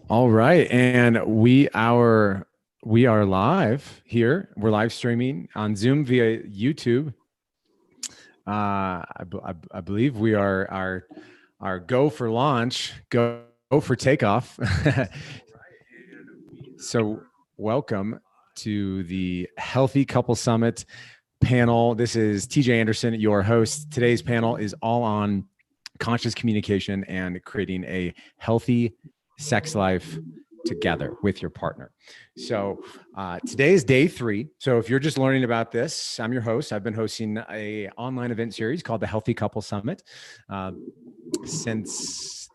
All right, and we are live here. We're live streaming on Zoom via YouTube. I believe we are our go for launch, go for takeoff. So, welcome to the Healthy Couple Summit panel. This is TJ Anderson, your host. Today's panel is all on conscious communication and creating a healthy sex life together with your partner. So today is day 3. So if you're just learning about this, I'm your host. I've been hosting a online event series called the Healthy Couple Summit since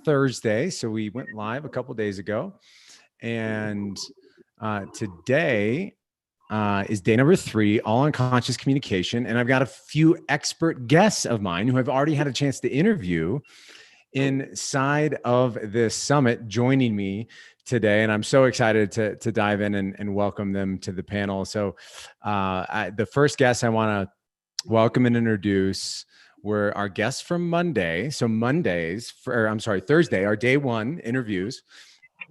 Thursday. So we went live a couple days ago, and today is day number 3, all on conscious communication. And I've got a few expert guests of mine who have already had a chance to interview inside of this summit joining me today. And I'm so excited to dive in and welcome them to the panel. So the first guest I want to welcome and introduce were our guests from Monday. So Thursday, our day 1 interviews.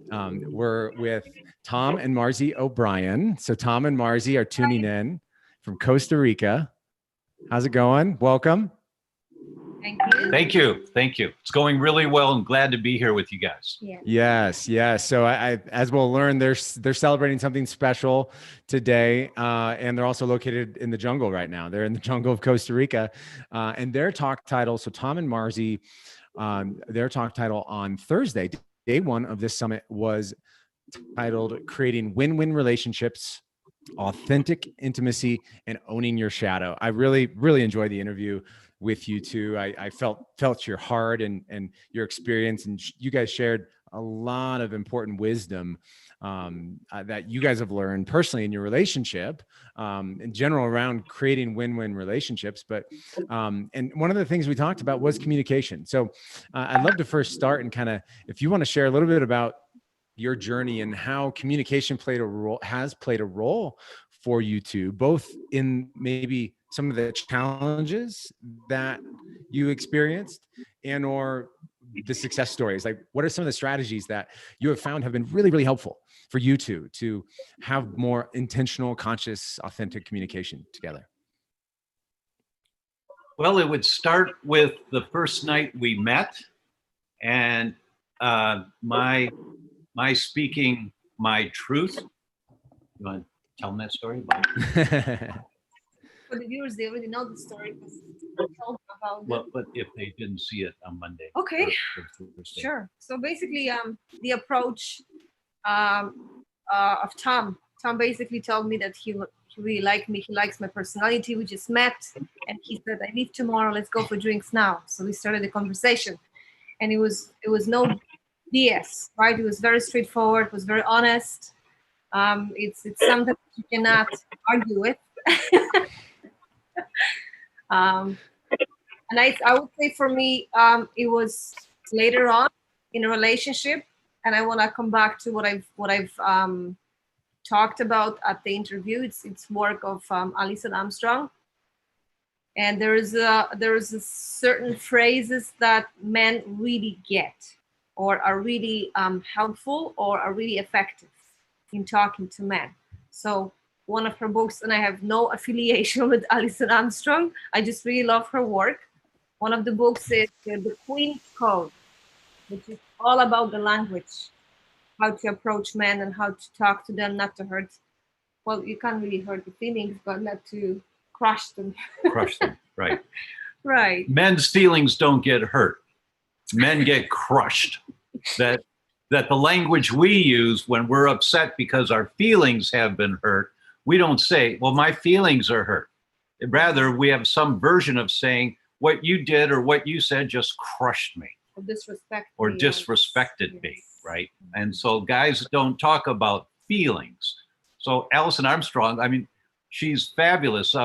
We're with Tom and Marzi O'Brien. So Tom and Marzi are tuning in from Costa Rica. How's it going? Welcome. Thank you. Thank you. Thank you. It's going really well. I'm glad to be here with you guys. Yeah. Yes. So I as we'll learn, they're celebrating something special today, and they're also located in the jungle right now. They're in the jungle of Costa Rica, and their talk title. So Tom and Marzi, their talk title on Thursday, day 1 of this summit, was titled "Creating Win-Win Relationships, Authentic Intimacy, and Owning Your Shadow." I really enjoyed the interview with you two. I felt your heart and your experience, and you guys shared a lot of important wisdom that you guys have learned personally in your relationship, in general, around creating win-win relationships. But and one of the things we talked about was communication. So I'd love to first start and kind of, if you want to share a little bit about your journey and how communication has played a role for you two, both in maybe some of the challenges that you experienced and or the success stories. Like, what are some of the strategies that you have found have been really helpful for you two to have more intentional, conscious, authentic communication together? Well, it would start with the first night we met, and my speaking my truth. You want to tell them that story? For the viewers, they already know the story because I told them about well, but if they didn't see it on Monday. Okay. Sure. So basically, the approach of Tom basically told me that he really liked me. He likes my personality. We just met, and he said, "I leave tomorrow. Let's go for drinks now." So we started the conversation, and it was no BS, right? It was very straightforward. It was very honest. It's something you cannot argue with. And I would say for me, it was later on in a relationship, and I want to come back to what I've talked about at the interview. It's work of Alison Armstrong, and there is a certain phrases that men really get, or are really helpful, or are really effective in talking to men. So one of her books, and I have no affiliation with Alison Armstrong, I just really love her work. One of the books is The Queen's Code, which is all about the language, how to approach men and how to talk to them, not to hurt. Well, you can't really hurt the feelings, but not to crush them. Crush them, right. Right. Men's feelings don't get hurt. Men get crushed. That the language we use when we're upset because our feelings have been hurt, we don't say, well, my feelings are hurt. Rather, we have some version of saying, what you did or what you said just crushed me. Or disrespected me, right? And so guys don't talk about feelings. So Alison Armstrong, I mean, she's fabulous.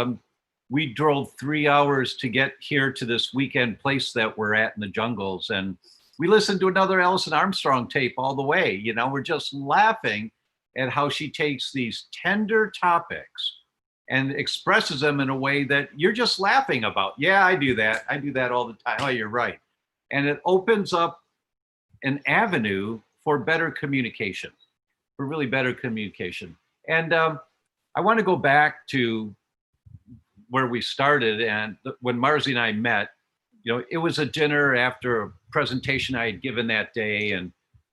We drove 3 hours to get here to this weekend place that we're at in the jungles, and we listened to another Alison Armstrong tape all the way. You know, we're just laughing at how she takes these tender topics and expresses them in a way that you're just laughing about. Yeah, I do that. I do that all the time. Oh, you're right. And it opens up an avenue for better communication, for really better communication. And I want to go back to where we started, and when Marzi and I met, you know, it was a dinner after a presentation I had given that day, and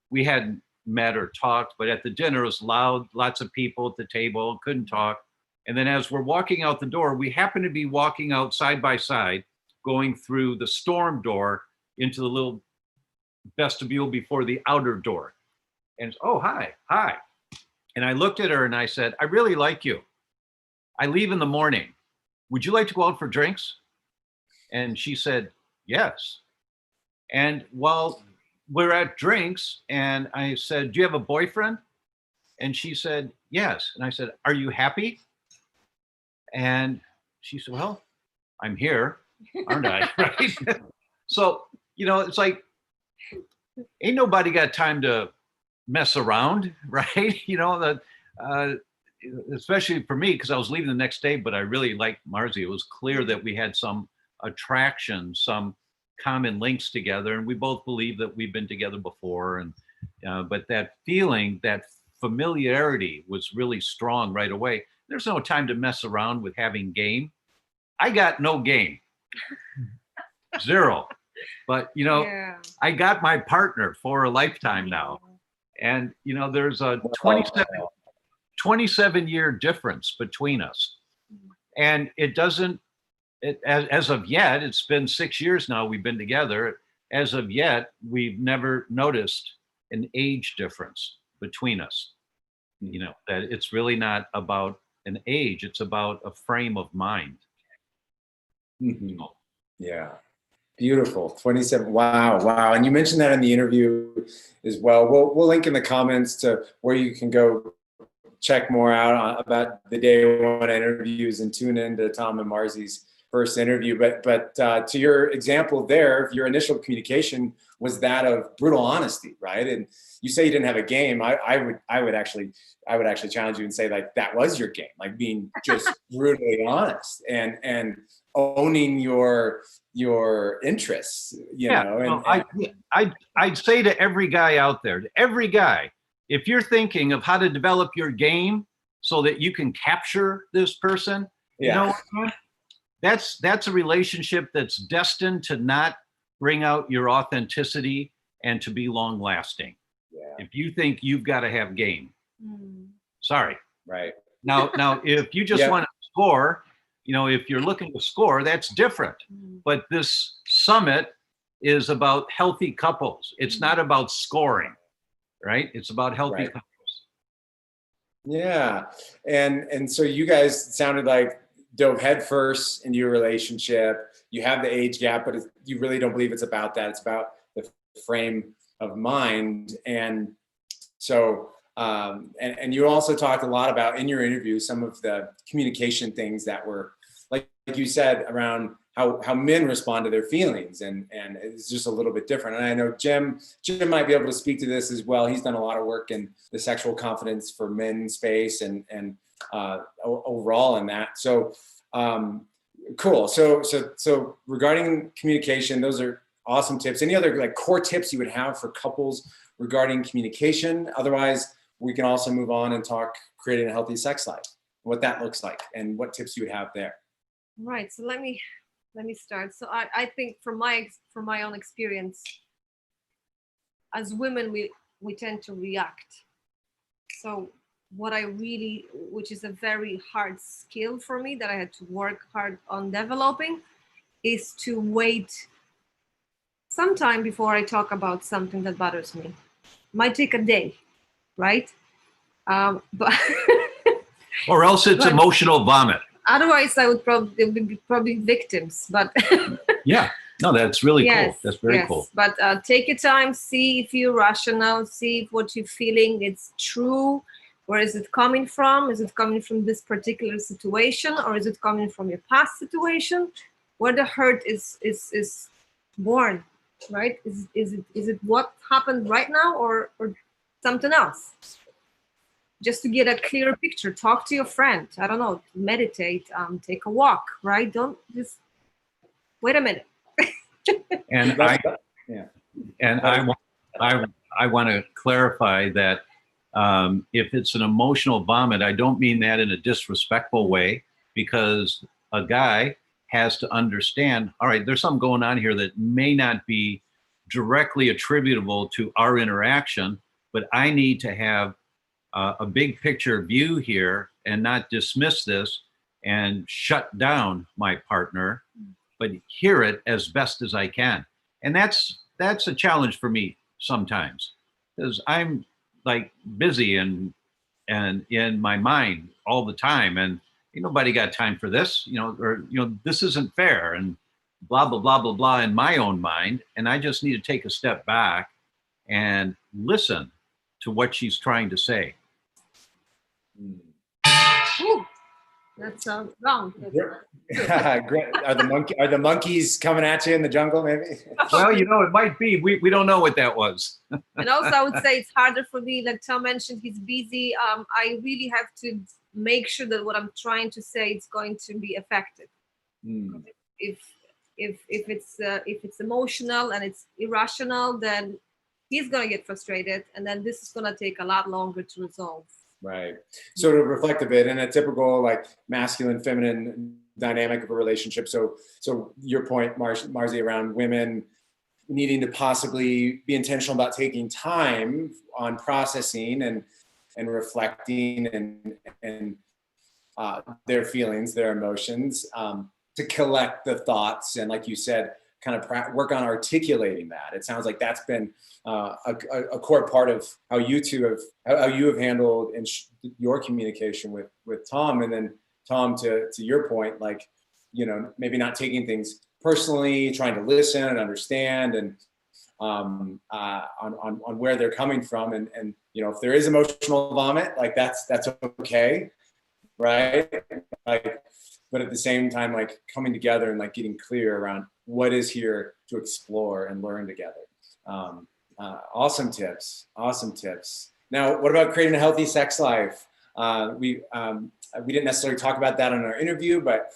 we hadn't met or talked, but at the dinner it was loud, lots of people at the table, couldn't talk. And then as we're walking out the door, we happened to be walking out side by side, going through the storm door into the little vestibule before the outer door. And oh, hi. And I looked at her and I said, I really like you. I leave in the morning. Would you like to go out for drinks? And she said, yes. And while we're at drinks, and I said, do you have a boyfriend? And she said, yes. And I said, are you happy? And she said, well, I'm here, aren't I? Right? So, you know, it's like, ain't nobody got time to mess around, right? You know, especially for me, because I was leaving the next day, but I really liked Marzi. It was clear that we had some attraction, some common links together, and we both believe that we've been together before. And but that feeling, that familiarity was really strong right away. There's no time to mess around with having game. I got no game, zero. But you know, yeah. I got my partner for a lifetime now, and you know, there's a 27-year difference between us, and it doesn't. As of yet, it's been 6 years now we've been together. As of yet, we've never noticed an age difference between us. You know, that it's really not about an age, it's about a frame of mind. Mm-hmm. Yeah, beautiful. 27. Wow. And you mentioned that in the interview as well. We'll link in the comments to where you can go check more out about the day one interviews and tune into Tom and Marzi's first interview. But to your example there, your initial communication was that of brutal honesty, right? And you say you didn't have a game. I would actually challenge you and say, like, that was your game, like being just brutally honest and owning your interests, you know. And I'd say to every guy out there, if you're thinking of how to develop your game so that you can capture this person, you know what? That's a relationship that's destined to not bring out your authenticity and to be long lasting. Yeah. If you think you've got to have game, sorry. Right. Now, if you just want to score, you know, if you're looking to score, that's different. But this summit is about healthy couples. It's not about scoring, right? It's about healthy couples. Yeah. And so you guys sounded like dove headfirst into your relationship. You have the age gap, but you really don't believe it's about that. It's about the frame of mind. And so, and you also talked a lot about in your interview some of the communication things that were, like you said, around how men respond to their feelings, and it's just a little bit different. And I know Jim might be able to speak to this as well. He's done a lot of work in the sexual confidence for men space and overall in that. So cool. So regarding communication, those are awesome tips. Any other like core tips you would have for couples regarding communication? Otherwise, we can also move on and talk creating a healthy sex life, what that looks like, and what tips you would have there. Right. So let me start. So I think from my own experience, as women, we tend to react. So which is a very hard skill for me that I had to work hard on developing, is to wait some time before I talk about something that bothers me. Might take a day, right? But or else it's emotional vomit. Otherwise, I would probably victims. But yeah, no, that's really cool. That's very cool. But take your time, see if you're rational, see if what you're feeling it's true. Where is it coming from? Is it coming from this particular situation, or is it coming from your past situation, where the hurt is born, right? Is it what happened right now, or something else? Just to get a clearer picture, talk to your friend. I don't know, meditate, take a walk, right? Don't just wait a minute. And I want to clarify that if it's an emotional vomit, I don't mean that in a disrespectful way, because a guy has to understand, all right, there's something going on here that may not be directly attributable to our interaction, but I need to have a big picture view here and not dismiss this and shut down my partner, but hear it as best as I can. And that's a challenge for me sometimes, because I'm like busy and in my mind all the time, and ain't nobody got time for this, or this isn't fair, and blah blah blah blah blah in my own mind. And I just need to take a step back and listen to what she's trying to say. Ooh, that's wrong. Great. Are the monkeys coming at you in the jungle? Maybe. Well, it might be. We don't know what that was. And also, I would say it's harder for me. Like Tom mentioned, he's busy. I really have to make sure that what I'm trying to say is going to be effective. If it's emotional and it's irrational, then he's gonna get frustrated, and then this is gonna take a lot longer to resolve. Right. So to reflect a bit in a typical like masculine feminine dynamic of a relationship. So your point, Marzi, around women needing to possibly be intentional about taking time on processing and reflecting and their feelings, their emotions, to collect the thoughts, and like you said, kind of work on articulating that. It sounds like that's been a core part of how you have handled your communication with Tom. And then Tom, to your point, like, maybe not taking things personally, trying to listen and understand, and on where they're coming from, and if there is emotional vomit, like that's okay, right? Like, but at the same time, like coming together and like getting clear around what is here to explore and learn together. Awesome tips. Now, what about creating a healthy sex life? We didn't necessarily talk about that in our interview, but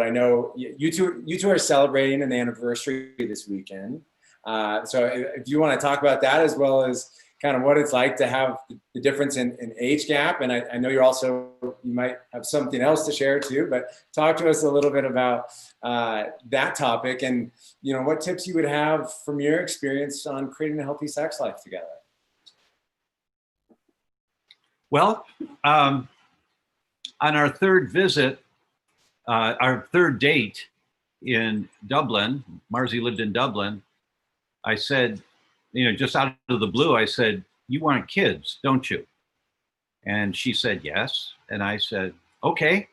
I know you two are celebrating an anniversary this weekend. So if you want to talk about that, as well as kind of what it's like to have the difference in age gap. And I know you might have something else to share too, but talk to us a little bit about that topic, and what tips you would have from your experience on creating a healthy sex life together. Well, on our third visit, our third date in Dublin, Marzi lived in Dublin. I said, just out of the blue, I said, "You want kids, don't you?" And she said, "Yes." And I said, "Okay."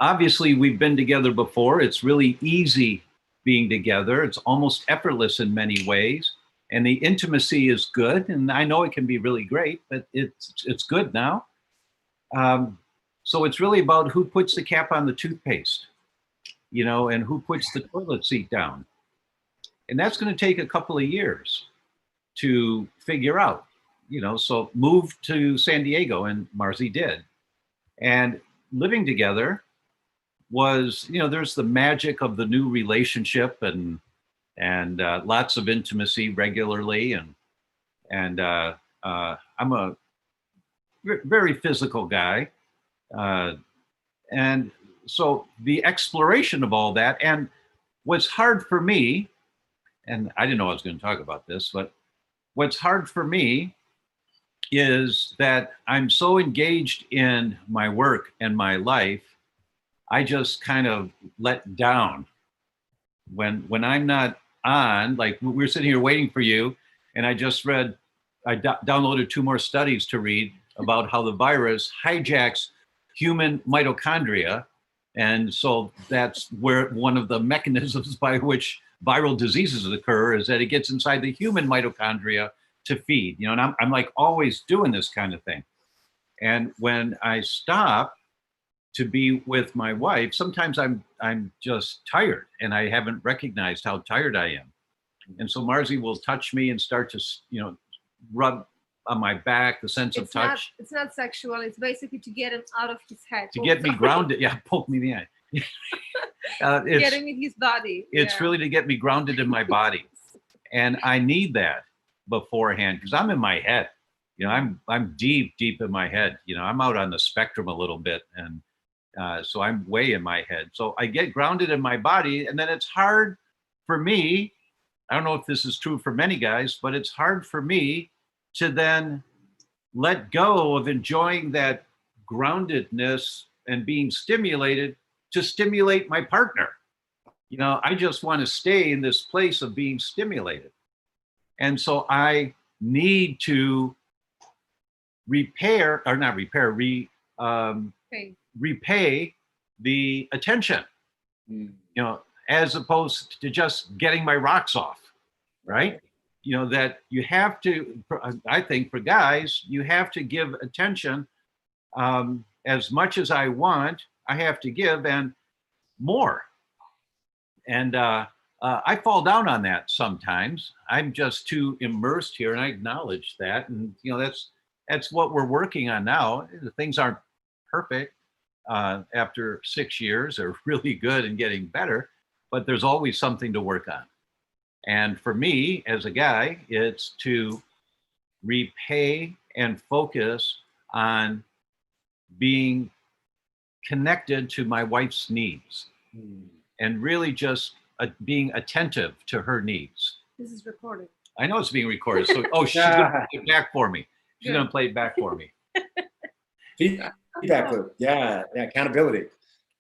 Obviously we've been together before. It's really easy being together. It's almost effortless in many ways. And the intimacy is good. And I know it can be really great, but it's good now. So it's really about who puts the cap on the toothpaste, and who puts the toilet seat down. And that's going to take a couple of years to figure out, so moved to San Diego, and Marzi did. And living together was, there's the magic of the new relationship and lots of intimacy regularly. And I'm a very physical guy. And so the exploration of all that, and what's hard for me, and I didn't know I was going to talk about this, but what's hard for me is that I'm so engaged in my work and my life, I just kind of let down. When I'm not on, like we're sitting here waiting for you, and I just downloaded 2 more studies to read about how the virus hijacks human mitochondria. And so that's where one of the mechanisms by which viral diseases occur is that it gets inside the human mitochondria to feed, and I'm like always doing this kind of thing. And when I stop to be with my wife, sometimes I'm just tired, and I haven't recognized how tired I am. And so Marzi will touch me and start to, rub on my back, the sense of touch. It's not sexual. It's basically to get him out of his head. To get me grounded. Yeah, poke me in the eye. It's Getting in his body. it's Yeah. really to get me grounded in my body, and I need that beforehand because I'm in my head. I'm deep in my head. I'm out on the spectrum a little bit, and so I'm way in my head. So I get grounded in my body, and then it's hard for me. I don't know if this is true for many guys, but it's hard for me to then let go of enjoying that groundedness and being stimulated to stimulate my partner. I just want to stay in this place of being stimulated. And so I need to repay the attention, as opposed to just getting my rocks off, right? That you have to, I think for guys, you have to give attention as much as I want, I have to give and more. And I fall down on that sometimes. I'm just too immersed here, and I acknowledge that. And that's what we're working on now. Things aren't perfect after 6 years. They're really good and getting better, but there's always something to work on. And for me, as a guy, it's to repay and focus on being connected to my wife's needs. And really just being attentive to her needs. This is recorded. I know it's being recorded. So, she's going to play it back for me. She's going to play it back for me. Feedback loop. Yeah, accountability.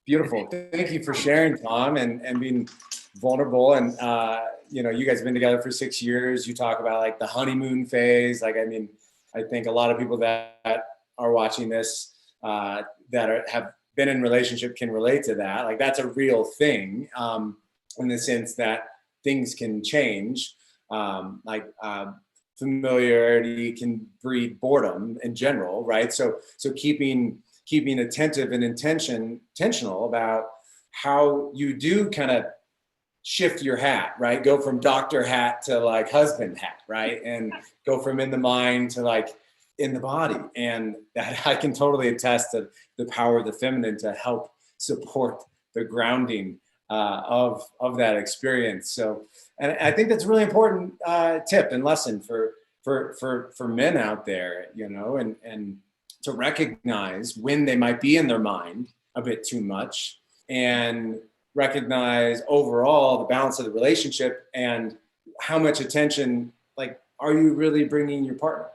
Beautiful. Thank you for sharing, Tom, and being vulnerable. And, you guys have been together for 6 years. You talk about like the honeymoon phase. I think a lot of people that are watching this have been in relationship can relate to that. Like that's a real thing in the sense that things can change. Familiarity can breed boredom in general, right? So keeping attentive and intentional about how you do kind of shift your hat, right? Go from doctor hat to like husband hat, right? And go from in the mind to like in the body. And that I can totally attest to the power of the feminine to help support the grounding of that experience. So, and I think that's a really important tip and lesson for men out there, and to recognize when they might be in their mind a bit too much, and recognize overall the balance of the relationship and how much attention, like, are you really bringing your partner?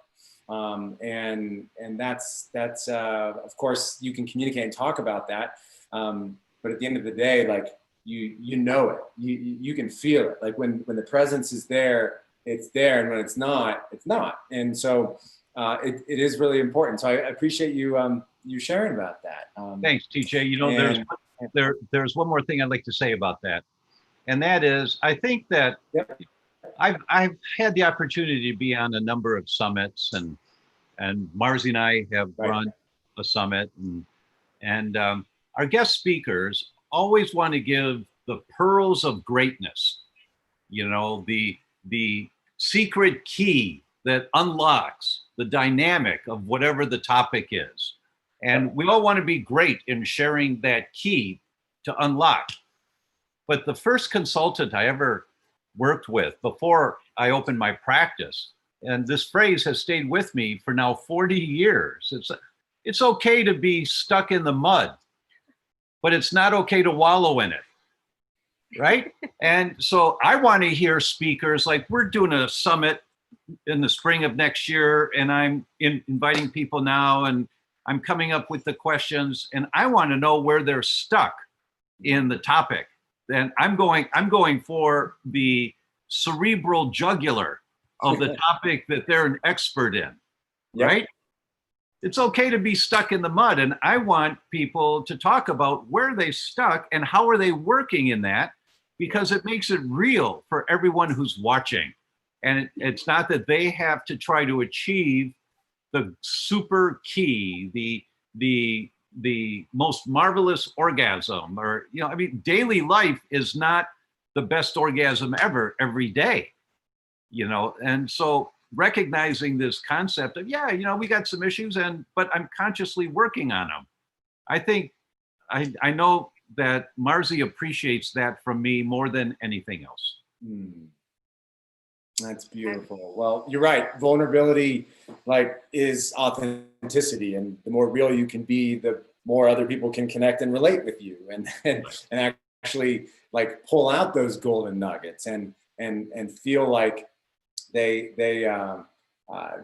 And that's of course you can communicate and talk about that. But at the end of the day, like you know it, you can feel it. Like when the presence is there, it's there. And when it's not, it's not. And so it is really important. So I appreciate you sharing about that. Thanks, TJ. There's one more thing I'd like to say about that. And that is, I think that I've had the opportunity to be on a number of summits, and Marzi and I have run a summit, and our guest speakers always want to give the pearls of greatness, the secret key that unlocks the dynamic of whatever the topic is. And we all want to be great in sharing that key to unlock. But the first consultant I ever worked with before I opened my practice, and this phrase has stayed with me for now 40 years. It's okay to be stuck in the mud, but it's not okay to wallow in it, right? And so I want to hear speakers, like we're doing a summit in the spring of next year, and I'm inviting people now, and I'm coming up with the questions, and I want to know where they're stuck in the topic. Then I'm going for the cerebral jugular of the topic that they're an expert in, right? It's okay to be stuck in the mud, and I want people to talk about where they stuck and how are they working in that, because it makes it real for everyone who's watching. And it's not that they have to try to achieve the super key, the most marvelous orgasm, or daily life is not the best orgasm ever every day, and so recognizing this concept of we got some issues, but I'm consciously working on them. I think I know that Marzi appreciates that from me more than anything else. Hmm. That's beautiful. Well, you're right. Vulnerability, like, is authenticity, and the more real you can be, the more other people can connect and relate with you, and actually like pull out those golden nuggets and feel like they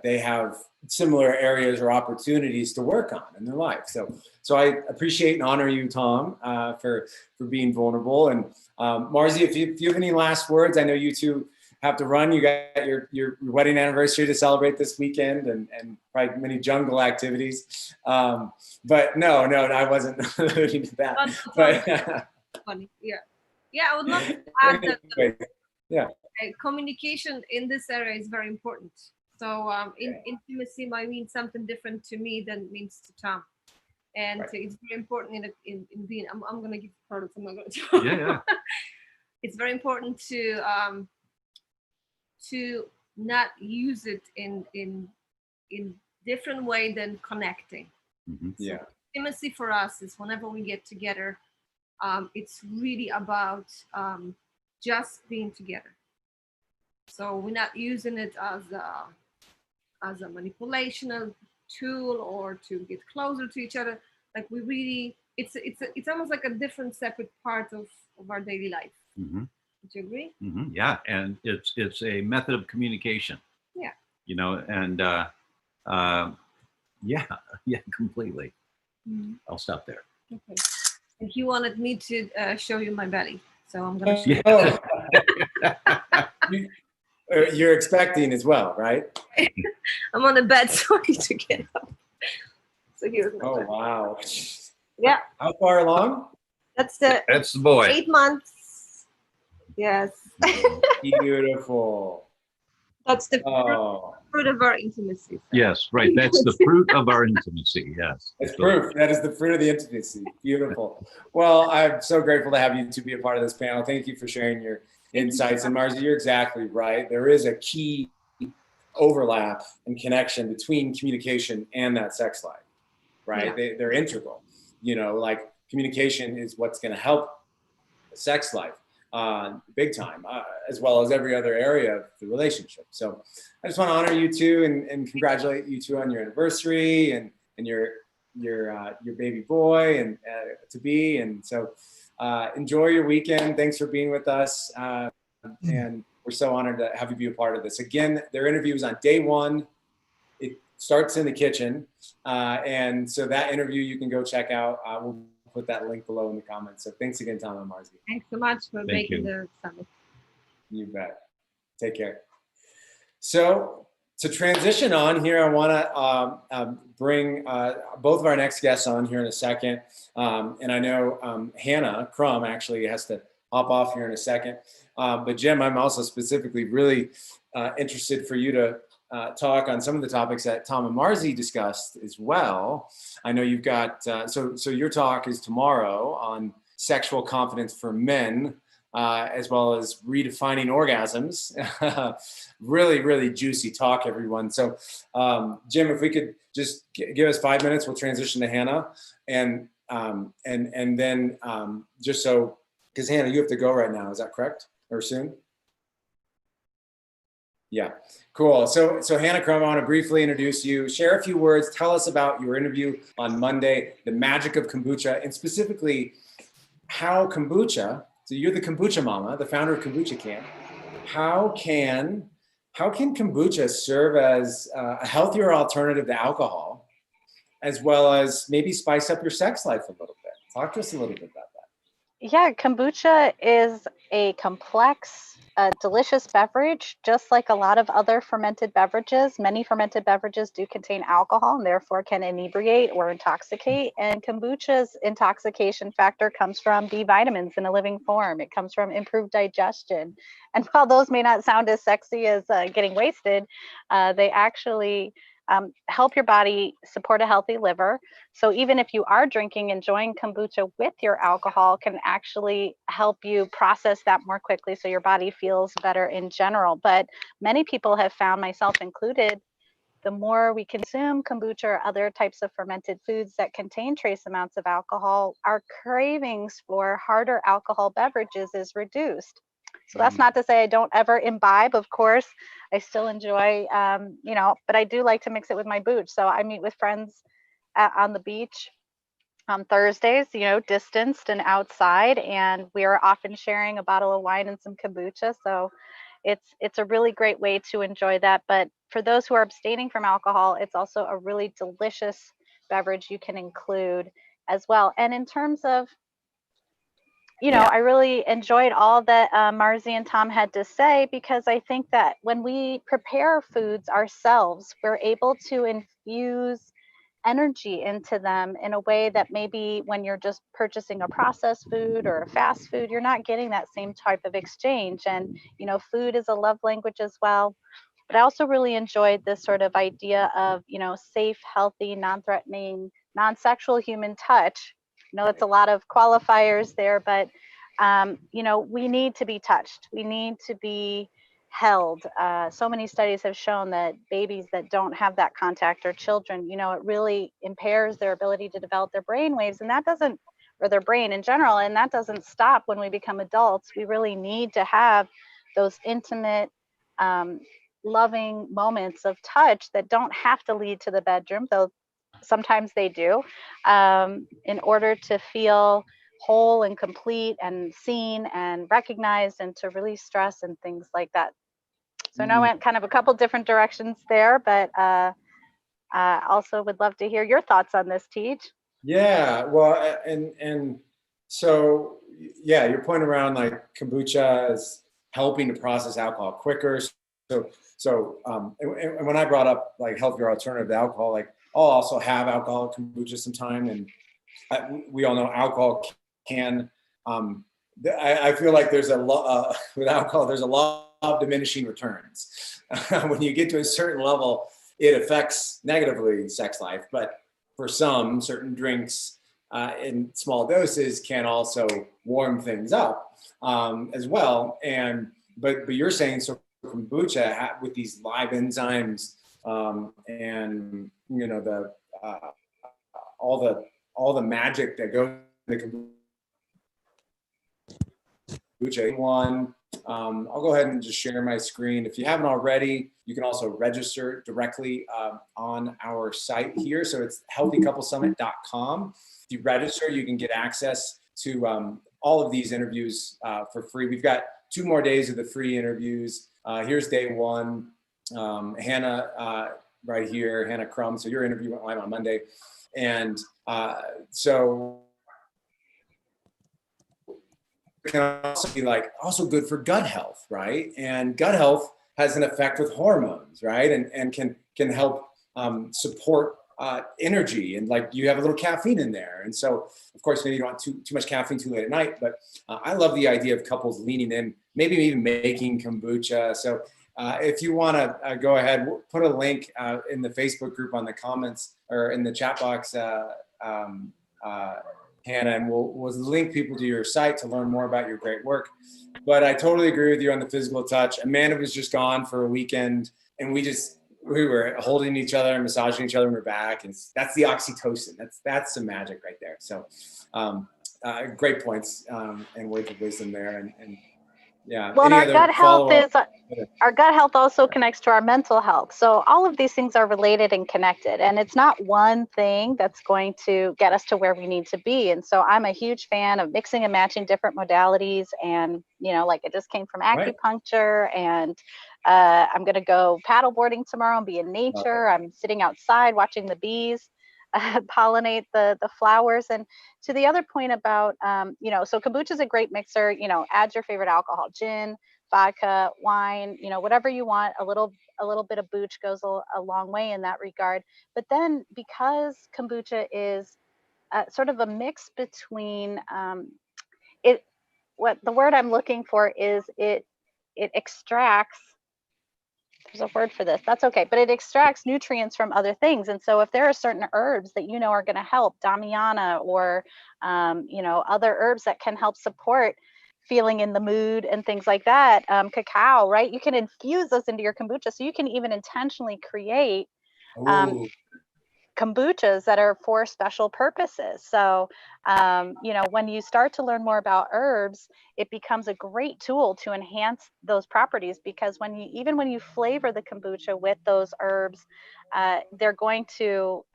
have similar areas or opportunities to work on in their life. So I appreciate and honor you, Tom, for being vulnerable. And Marzi, if you have any last words, I know you two have to run. You got your wedding anniversary to celebrate this weekend, and probably many jungle activities. But no, I wasn't alluding to that. But funny. Yeah, I would love to add that yeah, communication in this area is very important. So intimacy might mean something different to me than it means to Tom. And Right. it's very important in being, I'm going to give products, I'm not going to talk. Yeah. It's very important to not use it in different way than connecting. Mhm. yeah, Intimacy for us is whenever we get together, it's really about just being together. So we're not using it as a manipulational tool or to get closer to each other. Like we really, it's almost like a different separate part of our daily life. Mhm. Would you agree? Mhm. Yeah, and it's a method of communication. Yeah. You know, and yeah, completely. I'll stop there. Okay. And he wanted me to show you my belly, so I'm gonna show Oh. You're expecting as well, right? I'm on the bed, so I need to get up. So here's my Oh belly. wow. Yeah, How far along? that's the That's the boy. 8 months. Yes, Beautiful. that's the Oh, fruit of our intimacy. So. Yes, right. That's the fruit of our intimacy. Yes. it's proof. That is the fruit of the intimacy. Beautiful. Well, I'm so grateful to have you to be a part of this panel. Thank you for sharing your insights. And Marzi, you're exactly right. There is a key overlap and connection between communication and that sex life, right? Yeah. They're integral. You know, like communication is what's going to help the sex life big time, as well as every other area of the relationship. So I just want to honor you two and congratulate you two on your anniversary and your baby boy and to be. And so enjoy your weekend. Thanks for being with us. And we're so honored to have you be a part of this. Again, their interview is on day one. It starts in the kitchen. And so that interview you can go check out. We'll put that link below in the comments. So thanks again, Tom and Marzi. Thanks so much for making the summit. You bet. Take care. So to transition on here, I want to bring both of our next guests on here in a second. And I know Hannah Crum actually has to hop off here in a second. But Jim, I'm also specifically really interested for you to talk on some of the topics that Tom and Marzi discussed as well. I know you've got, so your talk is tomorrow on sexual confidence for men, as well as redefining orgasms. Really, really juicy talk, everyone. So Jim, if we could just give us 5 minutes, we'll transition to Hannah. And then just so, because Hannah, you have to go right now, is that correct? Or soon? Yeah, cool. So Hannah Crum, I want to briefly introduce you, share a few words, tell us about your interview on Monday, the magic of kombucha, and specifically how kombucha, so you're the kombucha mama, the founder of Kombucha Camp. How can kombucha serve as a healthier alternative to alcohol, as well as maybe spice up your sex life a little bit? Talk to us a little bit about that. Yeah, kombucha is a complex, delicious beverage, just like a lot of other fermented beverages. Many fermented beverages do contain alcohol and therefore can inebriate or intoxicate. And kombucha's intoxication factor comes from B vitamins in a living form. It comes from improved digestion. And while those may not sound as sexy as getting wasted, they actually help your body support a healthy liver. So even if you are drinking, enjoying kombucha with your alcohol can actually help you process that more quickly so your body feels better in general. But many people have found, myself included, the more we consume kombucha or other types of fermented foods that contain trace amounts of alcohol, our cravings for harder alcohol beverages is reduced. So that's not to say I don't ever imbibe, of course. I still enjoy, but I do like to mix it with my booch. So I meet with friends on the beach on Thursdays, distanced and outside, and we are often sharing a bottle of wine and some kombucha. So it's a really great way to enjoy that. But for those who are abstaining from alcohol, it's also a really delicious beverage you can include as well. And in terms of, I really enjoyed all that Marzi and Tom had to say, because I think that when we prepare foods ourselves, we're able to infuse energy into them in a way that maybe when you're just purchasing a processed food or a fast food, you're not getting that same type of exchange. And, food is a love language as well. But I also really enjoyed this sort of idea of, safe, healthy, non-threatening, non-sexual human touch. It's a lot of qualifiers there, but, we need to be touched. We need to be held. So many studies have shown that babies that don't have that contact, or children, it really impairs their ability to develop their brain waves, and that doesn't, or their brain in general, and that doesn't stop when we become adults. We really need to have those intimate, loving moments of touch that don't have to lead to the bedroom, though sometimes they do, in order to feel whole and complete and seen and recognized, and to release stress and things like that. So I know I went kind of a couple different directions there, but also would love to hear your thoughts on this, Tej. Yeah, well, and so yeah, your point around like kombucha is helping to process alcohol quicker. And when I brought up like healthier alternative to alcohol, like I'll also have alcoholic kombucha sometime, and we all know alcohol can. I feel like there's a lot with alcohol. There's a lot of diminishing returns. When you get to a certain level, it affects negatively sex life. But for some, certain drinks in small doses can also warm things up as well. But you're saying so kombucha with these live enzymes and all the magic that goes into kombucha. I'll go ahead and just share my screen. If you haven't already, you can also register directly on our site here. So it's healthycouplesummit.com. If you register, you can get access to all of these interviews for free. We've got 2 more days of the free interviews. Here's day 1. Hannah, right here, Hannah Crum. So your interview went live on Monday. And so it can also be also good for gut health, right? And gut health has an effect with hormones, right? And can help support energy, and like you have a little caffeine in there. And so, of course, maybe you don't want too much caffeine too late at night, but I love the idea of couples leaning in, maybe even making kombucha. So if you want to go ahead, we'll put a link in the Facebook group on the comments or in the chat box, Hannah, and we'll link people to your site to learn more about your great work. But I totally agree with you on the physical touch. Amanda was just gone for a weekend, and we were holding each other and massaging each other in her back, and that's the oxytocin. That's some magic right there. So great points and words of wisdom there. And yeah. Well, our gut health also connects to our mental health. So all of these things are related and connected, and it's not one thing that's going to get us to where we need to be. And so I'm a huge fan of mixing and matching different modalities. And, like I just came from acupuncture, and I'm going to go paddleboarding tomorrow and be in nature. I'm sitting outside watching the bees pollinate the flowers. And to the other point about, so kombucha is a great mixer. Add your favorite alcohol, gin, vodka, wine, whatever you want. A little bit of booch goes a long way in that regard. But then, because kombucha is sort of a mix between what the word I'm looking for is, it extracts, there's a word for this, that's okay, but it extracts nutrients from other things. And so if there are certain herbs that are going to help, Damiana, or other herbs that can help support feeling in the mood and things like that, cacao, right? You can infuse those into your kombucha. So you can even intentionally create Ooh, kombuchas that are for special purposes. So, when you start to learn more about herbs, it becomes a great tool to enhance those properties, because even when you flavor the kombucha with those herbs, they're going to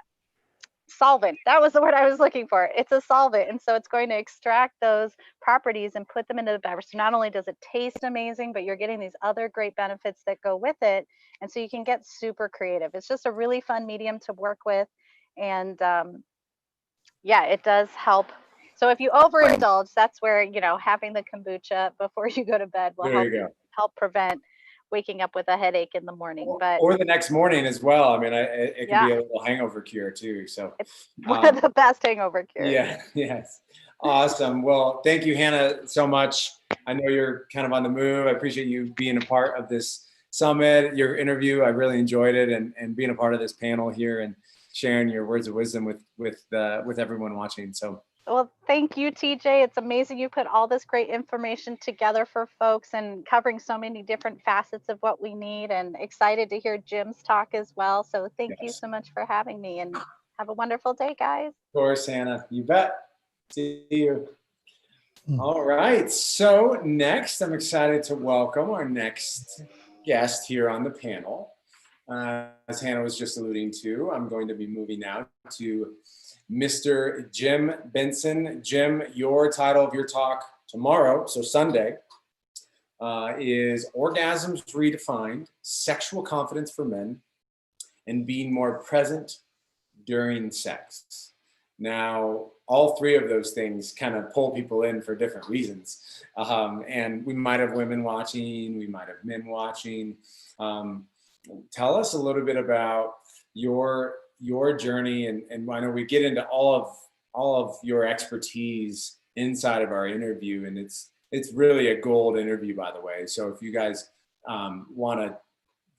solvent. That was the word I was looking for. It's a solvent. And so it's going to extract those properties and put them into the beverage. So not only does it taste amazing, but you're getting these other great benefits that go with it. And so you can get super creative. It's just a really fun medium to work with. And yeah, it does help. So if you overindulge, that's where, having the kombucha before you go to bed will there you go. help prevent waking up with a headache in the morning. But Or the next morning as well. I mean, it can yeah, be a little hangover cure too. So it's one of the best hangover cures. yeah, yes. Awesome. Well, thank you, Hannah, so much. I know you're kind of on the move. I appreciate you being a part of this summit, your interview. I really enjoyed it, and being a part of this panel here and sharing your words of wisdom with everyone watching. So Well, thank you, TJ. It's amazing you put all this great information together for folks and covering so many different facets of what we need, and excited to hear Jim's talk as well. So thank you yes, so much for having me, and have a wonderful day, guys. of course, Hannah, you bet. See you. Hmm. All right. So next, I'm excited to welcome our next guest here on the panel. As Hannah was just alluding to, I'm going to be moving now to Mr. Jim Benson. Jim, your title of your talk tomorrow, so Sunday, is Orgasms Redefined, Sexual Confidence for Men, and Being More Present During Sex. Now, all three of those things kind of pull people in for different reasons. And we might have women watching, we might have men watching. Tell us a little bit about your journey, and I know we get into all of your expertise inside of our interview, and it's really a gold interview, by the way. So if you guys want to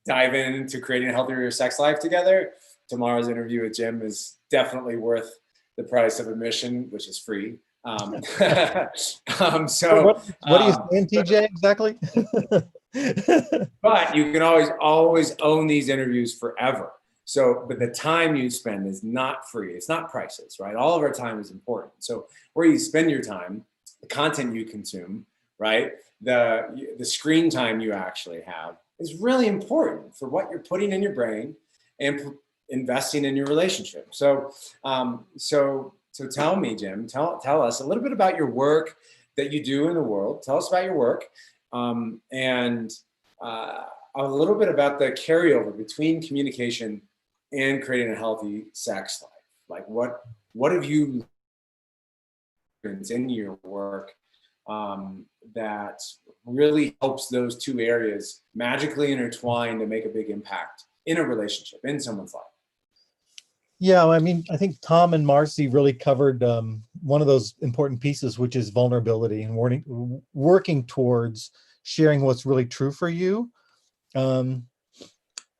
dive into creating a healthier sex life together, tomorrow's interview with Jim is definitely worth the price of admission, which is free. So what are you saying, TJ, exactly? but you can always own these interviews forever. So, but the time you spend is not free. It's not priceless, right? All of our time is important. So where you spend your time, the content you consume, right? The screen time you actually have is really important for what you're putting in your brain and investing in your relationship. So tell me, Jim, tell us a little bit about your work that you do in the world. Tell us about your work, and a little bit about the carryover between communication and creating a healthy sex life. Like what have you learned in your work that really helps those two areas magically intertwine to make a big impact in a relationship, in someone's life? Yeah, I mean, I think Tom and Marcy really covered one of those important pieces, which is vulnerability and working towards sharing what's really true for you.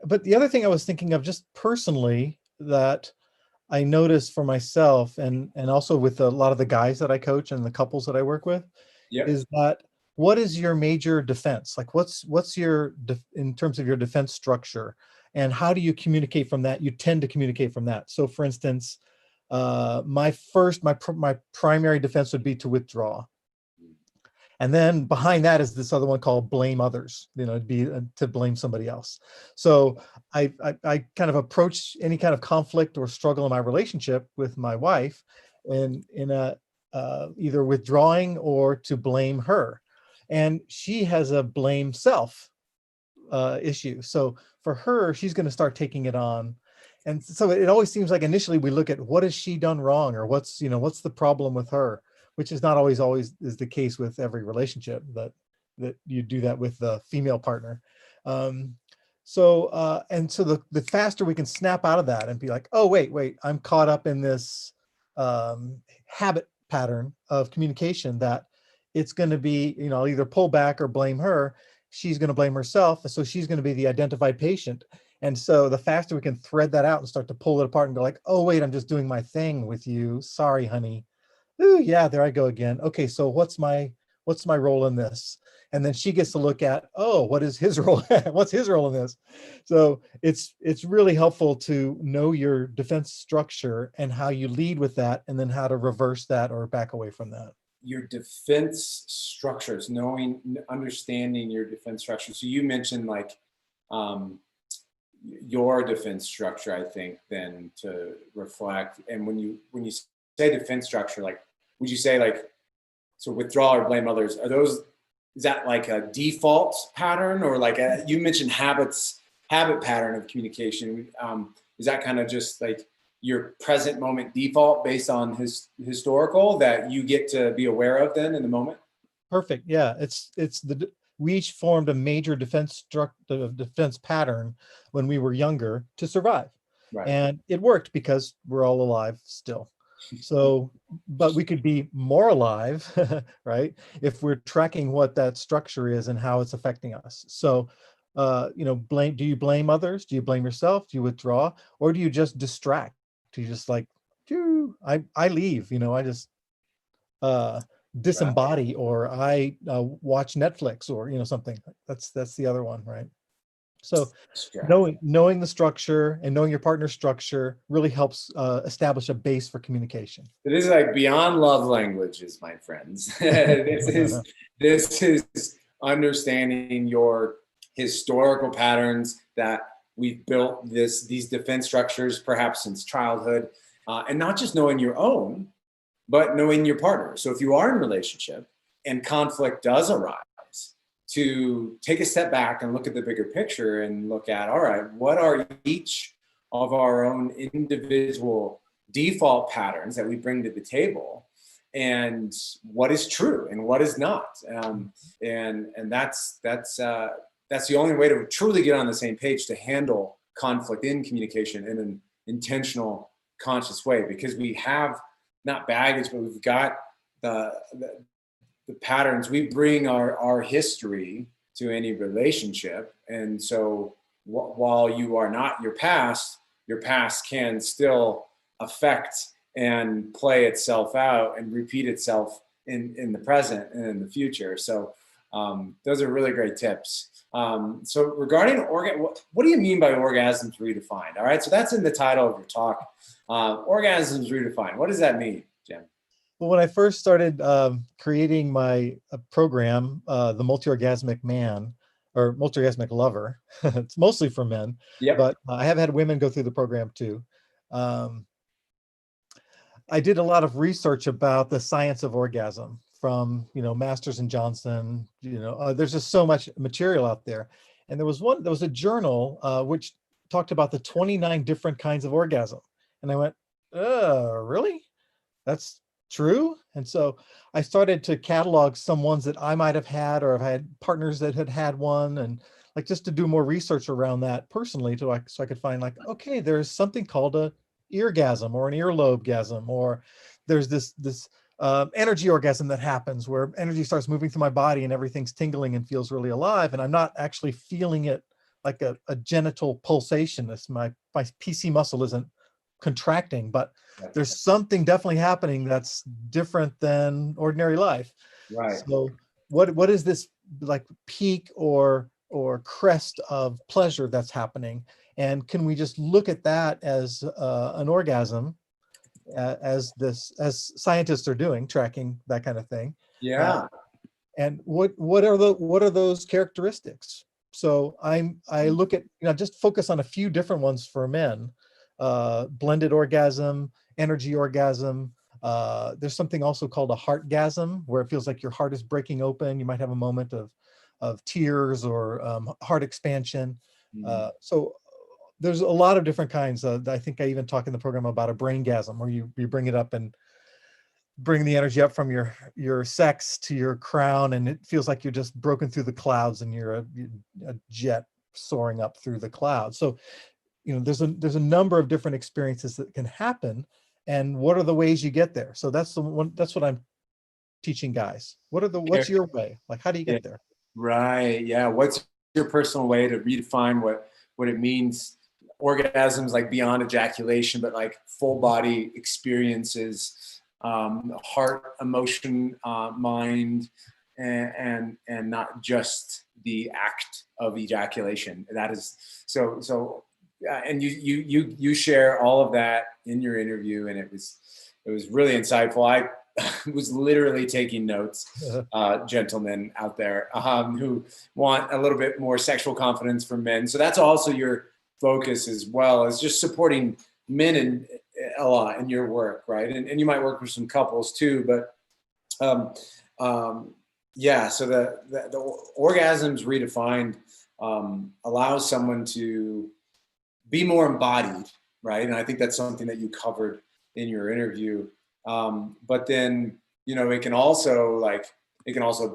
But the other thing I was thinking of just personally that I noticed for myself and also with a lot of the guys that I coach and the couples that I work with, Yep. is that what is your major defense? Like what's your, in terms of your defense structure, and how do you communicate from that? You tend to communicate from that. So for instance, my primary defense would be to withdraw. And then behind that is this other one called blame others, it'd be to blame somebody else. So I kind of approach any kind of conflict or struggle in my relationship with my wife in a either withdrawing or to blame her. And she has a blame self issue. So for her, she's going to start taking it on. And so it always seems like initially we look at what has she done wrong, or what's the problem with her, which is not always is the case with every relationship that you do that with the female partner. So the faster we can snap out of that and be like, oh, wait, I'm caught up in this habit pattern of communication that it's going to be, I'll either pull back or blame her. She's going to blame herself. So she's going to be the identified patient. And so the faster we can thread that out and start to pull it apart and go like, oh, wait, I'm just doing my thing with you. Sorry, honey. Ooh, yeah, there I go again. Okay, so what's my What's my role in this? And then she gets to look at, oh, what is his role? What's his role in this? So it's really helpful to know your defense structure and how you lead with that, and then how to reverse that or back away from that. Your defense structures, understanding your defense structure. So you mentioned like your defense structure, I think, then to reflect. And when you say defense structure, like, would you say like, so withdraw or blame others, is that like a default pattern, or like you mentioned habit pattern of communication? Is that kind of just like your present moment default based on historical that you get to be aware of then in the moment? Perfect. Yeah, we each formed a major defense pattern when we were younger to survive. Right. And it worked because we're all alive still. So, but we could be more alive, right, if we're tracking what that structure is and how it's affecting us. So, do you blame others? Do you blame yourself? Do you withdraw? Or do you just distract? Do you just like, I leave, I just disembody, or I watch Netflix, or, something. That's the other one, right? So knowing the structure and knowing your partner's structure really helps establish a base for communication. It is like beyond love languages, my friends. This is understanding your historical patterns that we've built these defense structures perhaps since childhood, and not just knowing your own, but knowing your partner. So if you are in a relationship and conflict does arise, to take a step back and look at the bigger picture and look at, all right, what are each of our own individual default patterns that we bring to the table, and what is true and what is not, and that's the only way to truly get on the same page to handle conflict in communication in an intentional, conscious way, because we have not baggage, but we've got the patterns. We bring our history to any relationship. And so while you are not your past can still affect and play itself out and repeat itself in the present and in the future. So those are really great tips. So regarding what do you mean by orgasms redefined? All right, so that's in the title of your talk. Orgasms redefined. What does that mean, Jim? Well, when I first started creating my program, the Multi-Orgasmic Man, or Multi-Orgasmic Lover, it's mostly for men, but I have had women go through the program too. I did a lot of research about the science of orgasm from, Masters and Johnson. There's just so much material out there. And there was a journal which talked about the 29 different kinds of orgasm. And I went, really? That's true? And so I started to catalog some ones that I might have had, or I've had partners that had one, and like just to do more research around that personally, so I could find like, okay, there's something called a eargasm or an earlobe-gasm, or there's this energy orgasm that happens where energy starts moving through my body and everything's tingling and feels really alive, and I'm not actually feeling it like a genital pulsation. My PC muscle isn't contracting, but there's something definitely happening that's different than ordinary life. Right. So what is this like peak or crest of pleasure that's happening? And can we just look at that as an orgasm, as scientists are doing, tracking that kind of thing? Yeah. And what are those characteristics? So I look at, just focus on a few different ones for men. Blended orgasm, energy orgasm. There's something also called a heartgasm, where it feels like your heart is breaking open. You might have a moment of tears or heart expansion. So there's a lot of different kinds. I think I even talk in the program about a braingasm, where you bring it up and bring the energy up from your sex to your crown, and it feels like you're just broken through the clouds and you're a jet soaring up through the clouds. So there's a number of different experiences that can happen, and what are the ways you get there? So that's what I'm teaching guys. What's your way? Like, how do you get there? Right. Yeah. What's your personal way to redefine what it means? Orgasms like beyond ejaculation, but like full body experiences, heart, emotion, mind, and not just the act of ejaculation. That is so. And you share all of that in your interview, and it was really insightful. I was literally taking notes, gentlemen out there who want a little bit more sexual confidence from men. So that's also your focus as well, as just supporting men in a lot in your work, right? And you might work with some couples too, but yeah. So the Orgasms Redefined allows someone to be more embodied, right? And I think that's something that you covered in your interview. But then, you know, it can also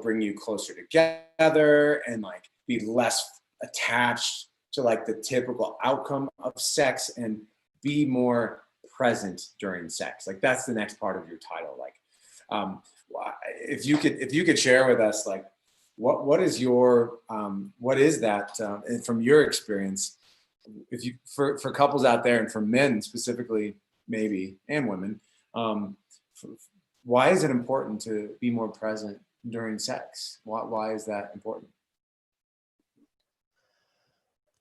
bring you closer together and like be less attached to like the typical outcome of sex and be more present during sex. Like that's the next part of your title. Like, if you could share with us, like, what is that from your experience? If you for couples out there and for men specifically, maybe, and women, why is it important to be more present during sex? Why is that important?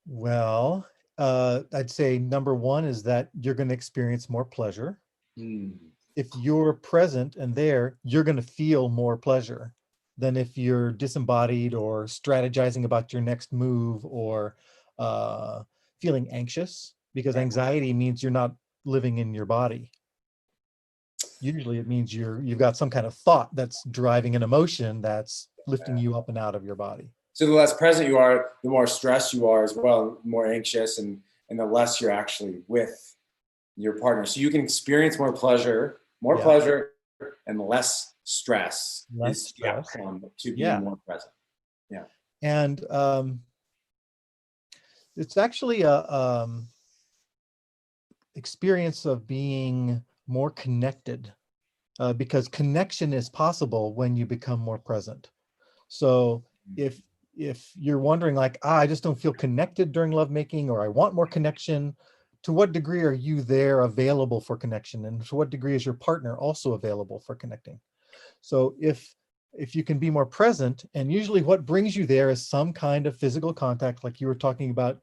Well, I'd say number one is that you're going to experience more pleasure. If you're present and there, you're going to feel more pleasure than if you're disembodied or strategizing about your next move or feeling anxious, because anxiety means you're not living in your body. Usually it means you've got some kind of thought that's driving an emotion that's lifting you up and out of your body. So the less present you are, the more stressed you are as well, more anxious, and the less you're actually with your partner. So you can experience more pleasure, and less stress. Less stress. The outcome to being more present. Yeah. And it's actually a experience of being more connected, because connection is possible when you become more present. So if you're wondering like, I just don't feel connected during lovemaking, or I want more connection, to what degree are you there available for connection? And to what degree is your partner also available for connecting? So if you can be more present, and usually what brings you there is some kind of physical contact, like you were talking about,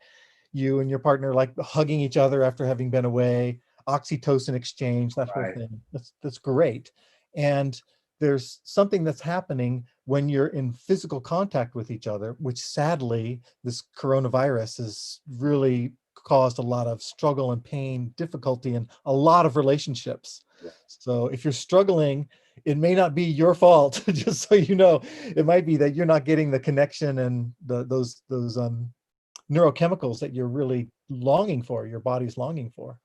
you and your partner like hugging each other after having been away, oxytocin exchange, that whole thing. That's great. And there's something that's happening when you're in physical contact with each other, which sadly, this coronavirus has really caused a lot of struggle and pain, difficulty in a lot of relationships. Yeah. So if you're struggling, it may not be your fault, just so you know. It might be that you're not getting the connection and those neurochemicals that you're really longing for, your body's longing for.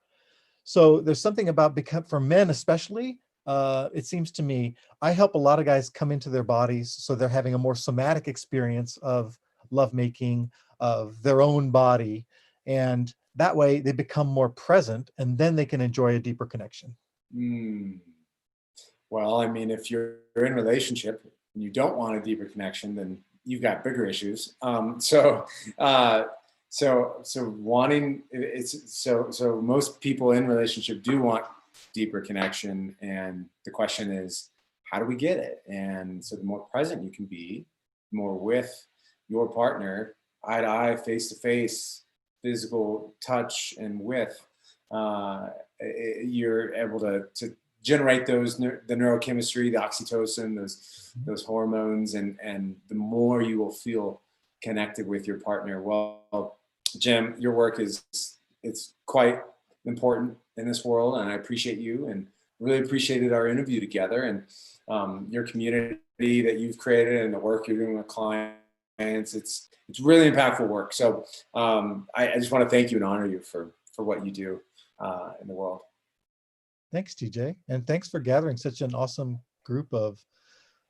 So there's something about, for men especially, it seems to me, I help a lot of guys come into their bodies so they're having a more somatic experience of lovemaking, of their own body, and that way they become more present, and then they can enjoy a deeper connection. Well, I mean, if you're in a relationship and you don't want a deeper connection, then you've got bigger issues. So most people in relationship do want deeper connection, and the question is, how do we get it? And so the more present you can be, more with your partner, eye to eye, face to face, physical touch, and you're able to generate the neurochemistry, the oxytocin, those hormones, and the more you will feel connected with your partner. Well, Jim, your work it's quite important in this world, and I appreciate you, and really appreciated our interview together, and your community that you've created and the work you're doing with clients. It's really impactful work. So I just want to thank you and honor you for what you do in the world. Thanks, TJ, and thanks for gathering such an awesome group of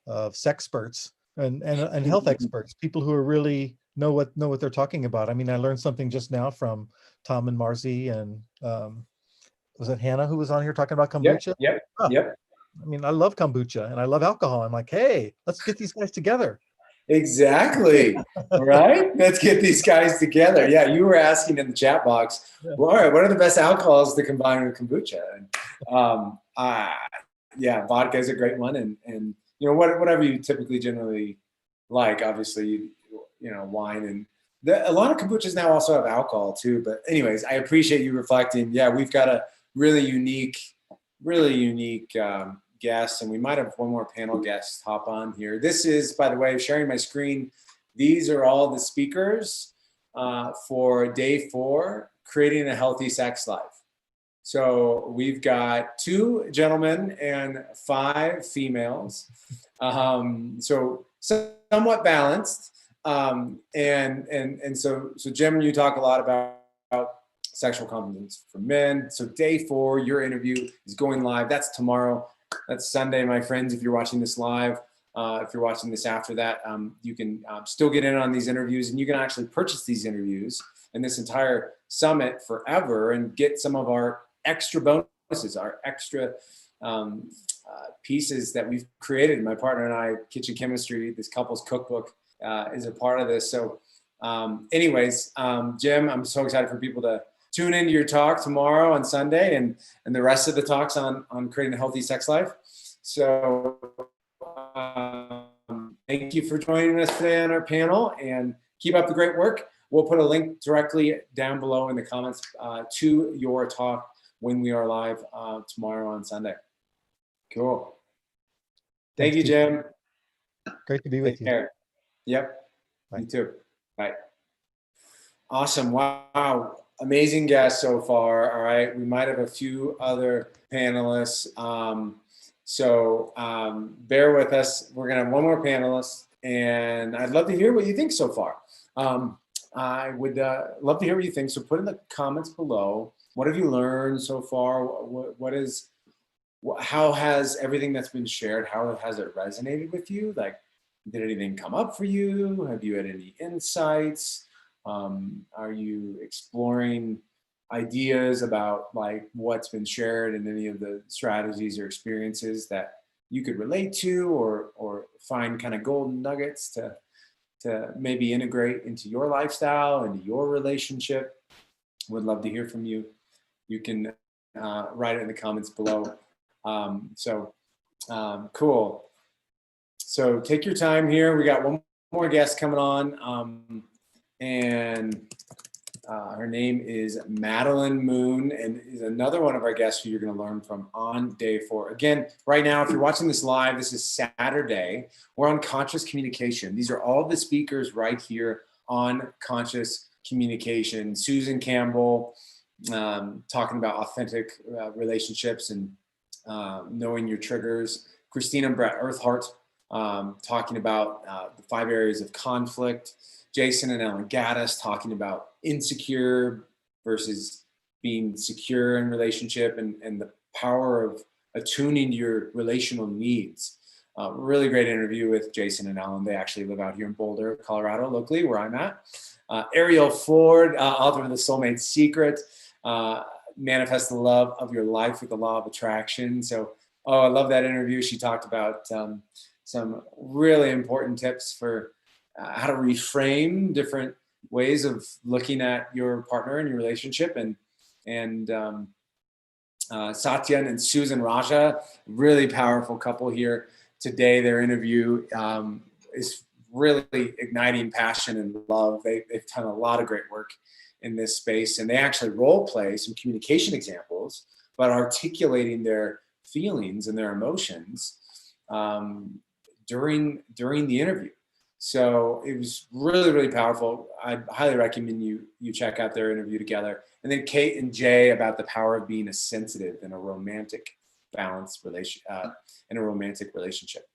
sexperts and health experts, people who are really know what they're talking about. I mean, I learned something just now from Tom and Marzi, and was it Hannah who was on here talking about kombucha? Yep. I mean, I love kombucha and I love alcohol. I'm like, hey, let's get these guys together. Exactly. Right? Let's get these guys together. Yeah, you were asking in the chat box, well, all right, what are the best alcohols to combine with kombucha? And, yeah, vodka is a great one, and whatever you typically generally like. Obviously, wine, and a lot of kombuchas now also have alcohol too. But anyways, I appreciate you reflecting. Yeah, we've got a really unique guest, and we might have one more panel guest hop on here. This is, by the way, sharing my screen. These are all the speakers for day 4, creating a healthy sex life. So we've got 2 gentlemen and 5 females. So somewhat balanced. And so Jim, you talk a lot about sexual competence for men. So day 4, your interview is going live. That's tomorrow. That's Sunday, my friends. If you're watching this live, if you're watching this after that, you can still get in on these interviews, and you can actually purchase these interviews and this entire summit forever and get some of our extra bonuses, our extra pieces that we've created. My partner and I, Kitchen Chemistry, this couple's cookbook, is a part of this. So anyways, Jim, I'm so excited for people to tune into your talk tomorrow on Sunday, and the rest of the talks on creating a healthy sex life. So thank you for joining us today on our panel, and keep up the great work. We'll put a link directly down below in the comments to your talk when we are live tomorrow on Sunday. Cool. Thank you, Jim. Great to be with you. Take care. Yep. Bye. You too. Bye. Awesome. Wow. Amazing guests so far. All right. We might have a few other panelists. So bear with us. We're going to have one more panelist, and I'd love to hear what you think so far. I would love to hear what you think. So put in the comments below. What have you learned so far? How has everything that's been shared, how has it resonated with you? Like, did anything come up for you? Have you had any insights? Are you exploring ideas about like what's been shared and any of the strategies or experiences that you could relate to, or find kind of golden nuggets to maybe integrate into your lifestyle, into your relationship? Would love to hear from you. You can write it in the comments below. Cool. So take your time here. We got one more guest coming on, and her name is Madeline Moon, and is another one of our guests who you're going to learn from on day 4. Again, right now, if you're watching this live, this is Saturday. We're on conscious communication. These are all the speakers right here on conscious communication. Susan Campbell, talking about authentic relationships and knowing your triggers. Christina Brett Earthhart, talking about the 5 areas of conflict. Jason and Ellen Gaddis talking about insecure versus being secure in relationship, and the power of attuning your relational needs. Really great interview with Jason and Ellen. They actually live out here in Boulder, Colorado, locally where I'm at. Ariel Ford, author of The Soulmate Secret, manifest the love of your life with the law of attraction. So, I love that interview. She talked about some really important tips for how to reframe different ways of looking at your partner and your relationship. And Satyan and Susan Raja, really powerful couple here today. Their interview is really igniting passion and love. They've done a lot of great work in this space, and they actually role play some communication examples about articulating their feelings and their emotions during the interview. So it was really, really powerful. I highly recommend you check out their interview together. And then Kate and Jay about the power of being a sensitive in a romantic balanced relationship.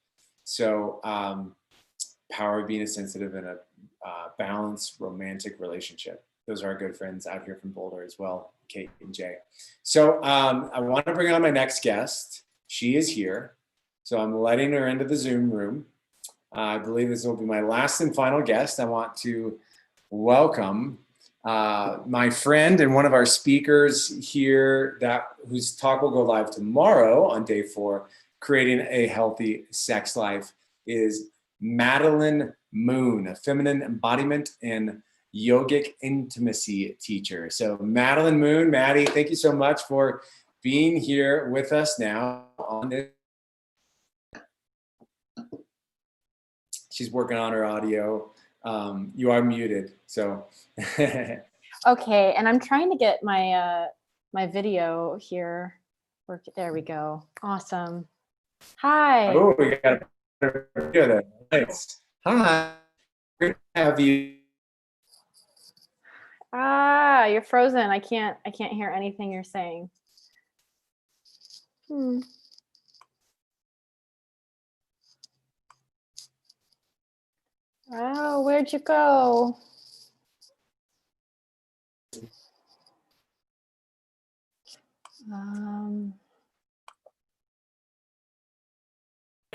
So power of being a sensitive in a balanced romantic relationship. Those are our good friends out here from Boulder as well, Kate and Jay. So I want to bring on my next guest. She is here. So I'm letting her into the Zoom room. I believe this will be my last and final guest. I want to welcome my friend and one of our speakers here whose talk will go live tomorrow on day 4, creating a healthy sex life, is Madeline Moon, a feminine embodiment and yogic intimacy teacher. So Madeline Moon, Maddie, thank you so much for being here with us now on this. she's working on her audio. You are muted, so. Okay, and I'm trying to get my my video here. There we go. Awesome. Hi. Oh, we got a video there. Nice. Hi. Great to have you. Ah, you're frozen. I can't hear anything you're saying. Oh, where'd you go?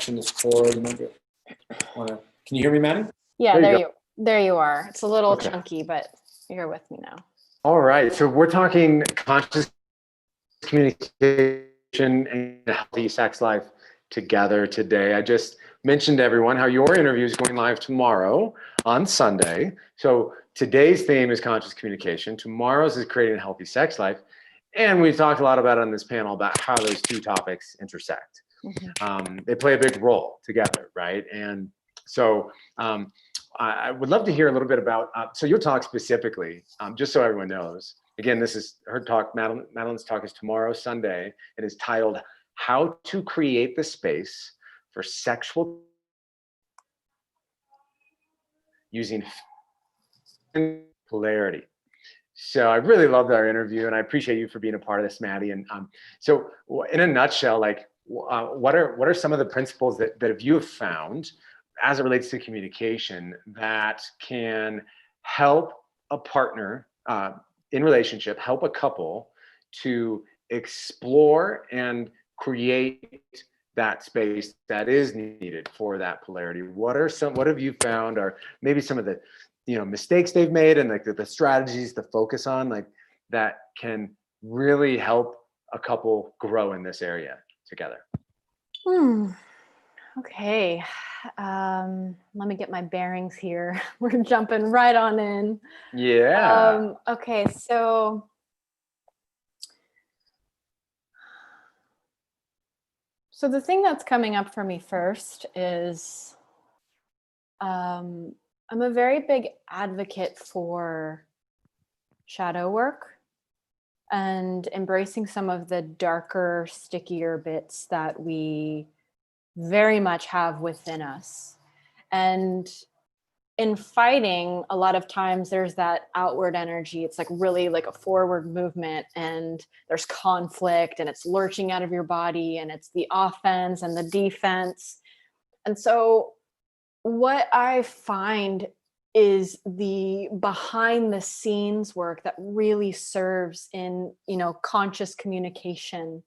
This forward. Can you hear me, Maddie? Yeah, There there you are. It's a little Okay. chunky, but you're with me now. All right. So we're talking conscious communication and a healthy sex life together today. I just mentioned to everyone how your interview is going live tomorrow on Sunday. So today's theme is conscious communication. Tomorrow's is creating a healthy sex life. And we've talked a lot about on this panel about how those two topics intersect. They play a big role together, right? And so I would love to hear a little bit about, so your talk specifically, just so everyone knows, again, this is her talk, Madeline's talk is tomorrow, Sunday. It is titled, How to Create the Space for Sexual Using Polarity. So I really loved our interview, and I appreciate you for being a part of this, Maddie. And so in a nutshell, like, what are some of the principles that you have found as it relates to communication that can help a partner in relationship, help a couple to explore and create that space that is needed for that polarity? What have you found are maybe some of the mistakes they've made, and like the strategies to focus on, like, that can really help a couple grow in this area together? Okay. Let me get my bearings here. We're jumping right on in. Yeah. Okay, so the thing that's coming up for me first is I'm a very big advocate for shadow work and embracing some of the darker, stickier bits that we very much have within us. And in fighting, a lot of times there's that outward energy. It's like really like a forward movement, and there's conflict, and it's lurching out of your body, and it's the offense and the defense. And so what I find is the behind the scenes work that really serves in, conscious communication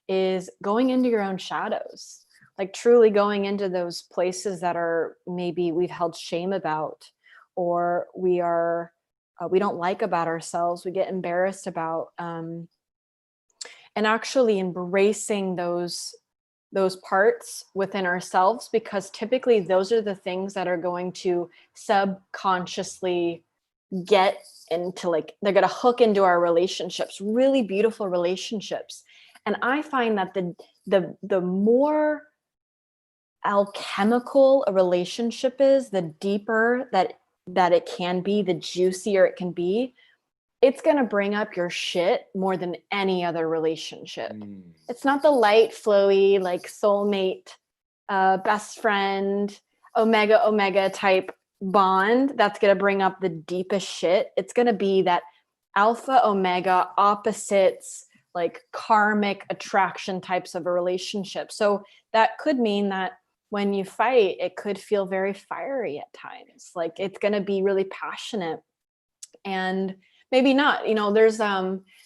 is going into your own shadows. Like truly going into those places that are maybe we've held shame about, or we don't like about ourselves, we get embarrassed about, and actually embracing those parts within ourselves, because typically those are the things that are going to subconsciously get into, like, they're going to hook into our relationships, really beautiful relationships. And I find that the more alchemical a relationship is, the deeper that it can be, the juicier it can be. It's going to bring up your shit more than any other relationship. It's not the light, flowy, like soulmate, best friend, omega type bond that's going to bring up the deepest shit. It's going to be that alpha omega opposites, like karmic attraction types of a relationship. So that could mean that when you fight, it could feel very fiery at times. Like it's going to be really passionate, and maybe not.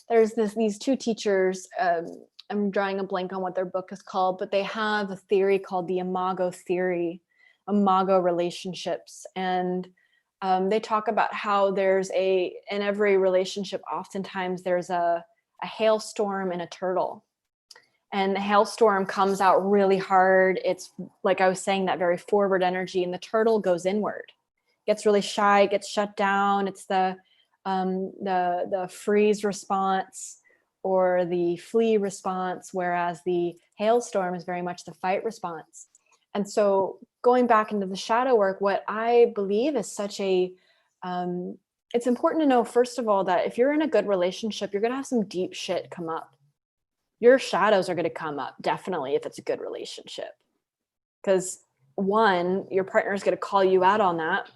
There's these two teachers. I'm drawing a blank on what their book is called, but they have a theory called the Imago theory, Imago relationships, and they talk about how in every relationship, oftentimes there's a hailstorm and a turtle. And the hailstorm comes out really hard. It's like I was saying, that very forward energy, and the turtle goes inward, gets really shy, gets shut down. It's the freeze response or the flee response, whereas the hailstorm is very much the fight response. And so going back into the shadow work, what I believe is such a, it's important to know, first of all, that if you're in a good relationship, you're going to have some deep shit come up. Your shadows are going to come up, definitely, if it's a good relationship. Because one, your partner is going to call you out on that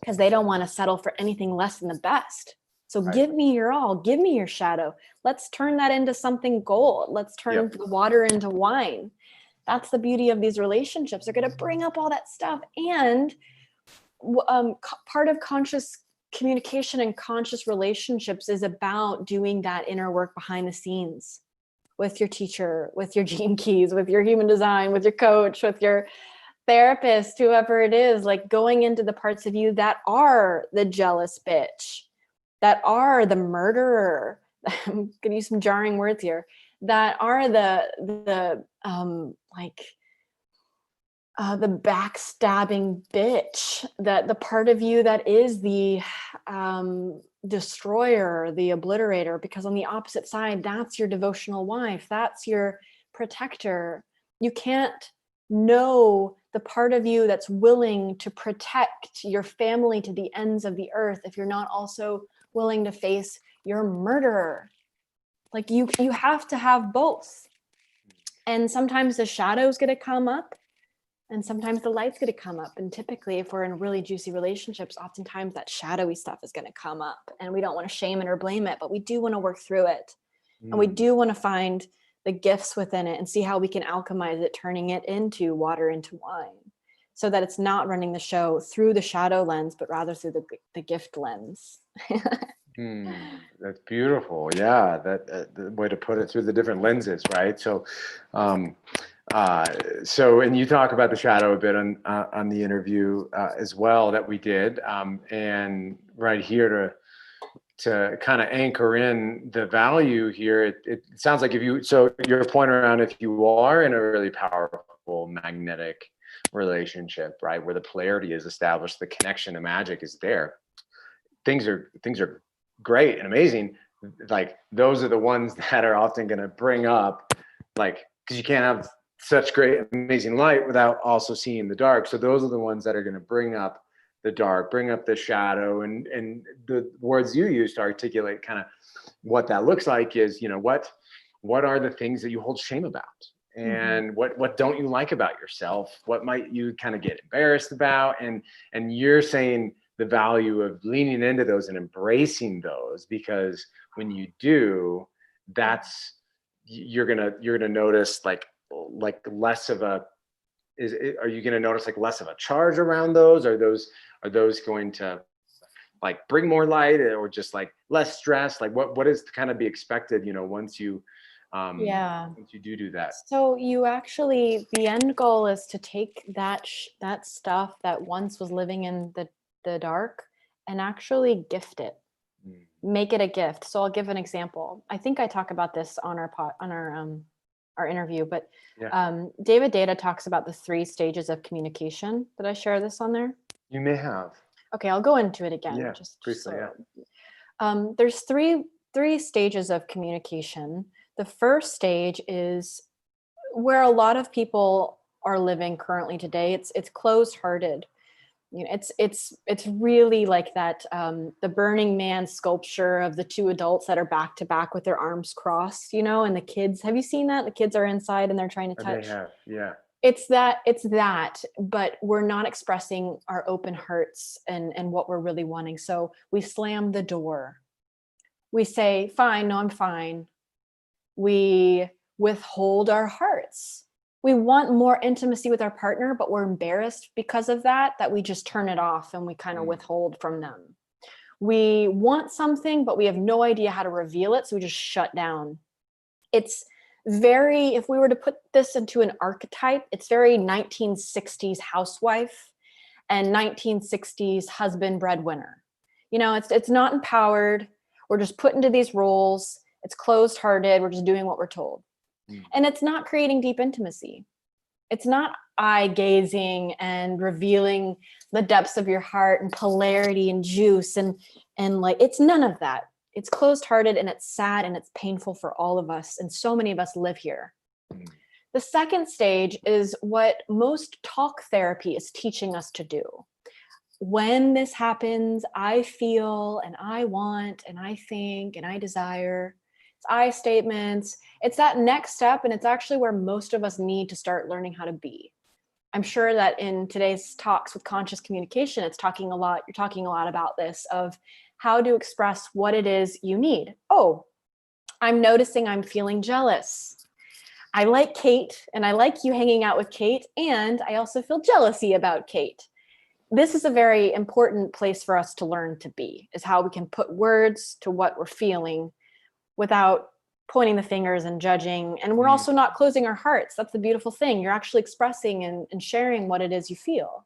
because they don't want to settle for anything less than the best. So Right. give me your all, give me your shadow. Let's turn that into something gold. Let's turn the water into wine. That's the beauty of these relationships. They're going to bring up all that stuff. And part of conscious communication and conscious relationships is about doing that inner work behind the scenes with your teacher, with your gene keys, with your human design, with your coach, with your therapist, whoever it is, like going into the parts of you that are the jealous bitch, that are the murderer. I'm gonna use some jarring words here, that are the backstabbing bitch, that the part of you that is the destroyer, the obliterator, because on the opposite side, that's your devotional wife, that's your protector. You can't know the part of you that's willing to protect your family to the ends of the earth if you're not also willing to face your murderer. Like you have to have both. And sometimes the shadow's going to come up and sometimes the light's going to come up. And typically if we're in really juicy relationships, oftentimes that shadowy stuff is going to come up, and we don't want to shame it or blame it, but we do want to work through it. And we do want to find the gifts within it and see how we can alchemize it, turning it into water, into wine, so that it's not running the show through the shadow lens, but rather through the gift lens. That's beautiful. Yeah, that the way to put it, through the different lenses, right? So, and you talk about the shadow a bit on the interview as well that we did, and right here to kind of anchor in the value here. It sounds like your point around, if you are in a really powerful magnetic relationship, right, where the polarity is established, the connection, the magic is there. Things are great and amazing. Like those are the ones that are often going to bring up, like, because you can't have such great, amazing light without also seeing the dark. So those are the ones that are going to bring up the dark, bring up the shadow, and the words you use to articulate kind of what that looks like is, what are the things that you hold shame about, and what don't you like about yourself? What might you kind of get embarrassed about? And you're saying the value of leaning into those and embracing those, because when you do, you're gonna notice like less of a, are you gonna notice like less of a charge around those? Are those going to like bring more light, or just like less stress? Like what is to kind of be expected, once you once you do that? So you actually, the end goal is to take that stuff that once was living in the dark and actually gift it, make it a gift. So I'll give an example. I think I talk about this on our interview, but David Data talks about the 3 stages of communication. Did I share this on there? You may have. Okay, I'll go into it again. Yeah, briefly, there's three stages of communication. The first stage is where a lot of people are living currently today. It's closed-hearted. It's really like that, the Burning Man sculpture of the 2 adults that are back to back with their arms crossed, and the kids. Have you seen that? The kids are inside and they're trying to touch. They have, yeah. It's that, but we're not expressing our open hearts and what we're really wanting. So we slam the door. We say, fine, no, I'm fine. We withhold our hearts. We want more intimacy with our partner, but we're embarrassed because of that we just turn it off and we kind of withhold from them. We want something, but we have no idea how to reveal it, so we just shut down. It's very, if we were to put this into an archetype, it's very 1960s housewife and 1960s husband breadwinner. It's not empowered. We're just put into these roles. It's closed-hearted. We're just doing what we're told. And it's not creating deep intimacy. It's not eye-gazing and revealing the depths of your heart and polarity and juice and like, it's none of that. It's closed-hearted and it's sad and it's painful for all of us. And so many of us live here. The second stage is what most talk therapy is teaching us to do. When this happens, I feel and I want and I think and I desire. It's I statements. It's that next step, and it's actually where most of us need to start learning how to be. I'm sure that in today's talks with conscious communication, you're talking a lot about this, of how to express what it is you need. Oh, I'm noticing I'm feeling jealous. I like Kate, and I like you hanging out with Kate, and I also feel jealousy about Kate. This is a very important place for us to learn to be, is how we can put words to what we're feeling without pointing the fingers and judging. And we're also not closing our hearts. That's the beautiful thing. You're actually expressing and sharing what it is you feel.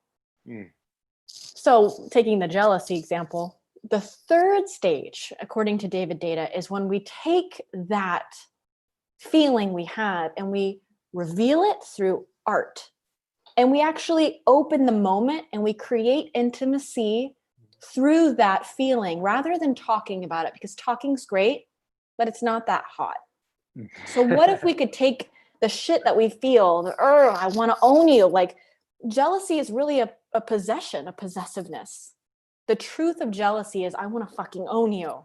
So taking the jealousy example, the third stage, according to David Data, is when we take that feeling we had and we reveal it through art. And we actually open the moment and we create intimacy through that feeling rather than talking about it, because talking's great, but it's not that hot. So what if we could take the shit that we feel, I want to own you. Like, jealousy is really a possession, a possessiveness. The truth of jealousy is, I want to fucking own you.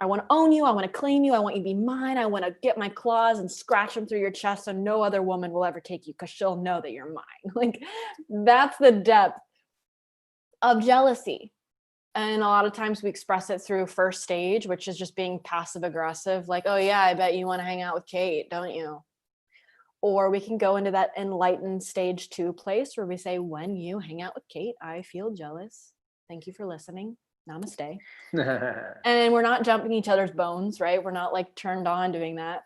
I want to own you. I want to claim you. I want you to be mine. I want to get my claws and scratch them through your chest so no other woman will ever take you, because she'll know that you're mine. Like, that's the depth of jealousy. And a lot of times we express it through first stage, which is just being passive aggressive. Like, oh yeah, I bet you want to hang out with Kate, don't you? Or we can go into that enlightened stage 2 place where we say, when you hang out with Kate, I feel jealous. Thank you for listening. Namaste. And we're not jumping each other's bones, right? We're not like turned on doing that.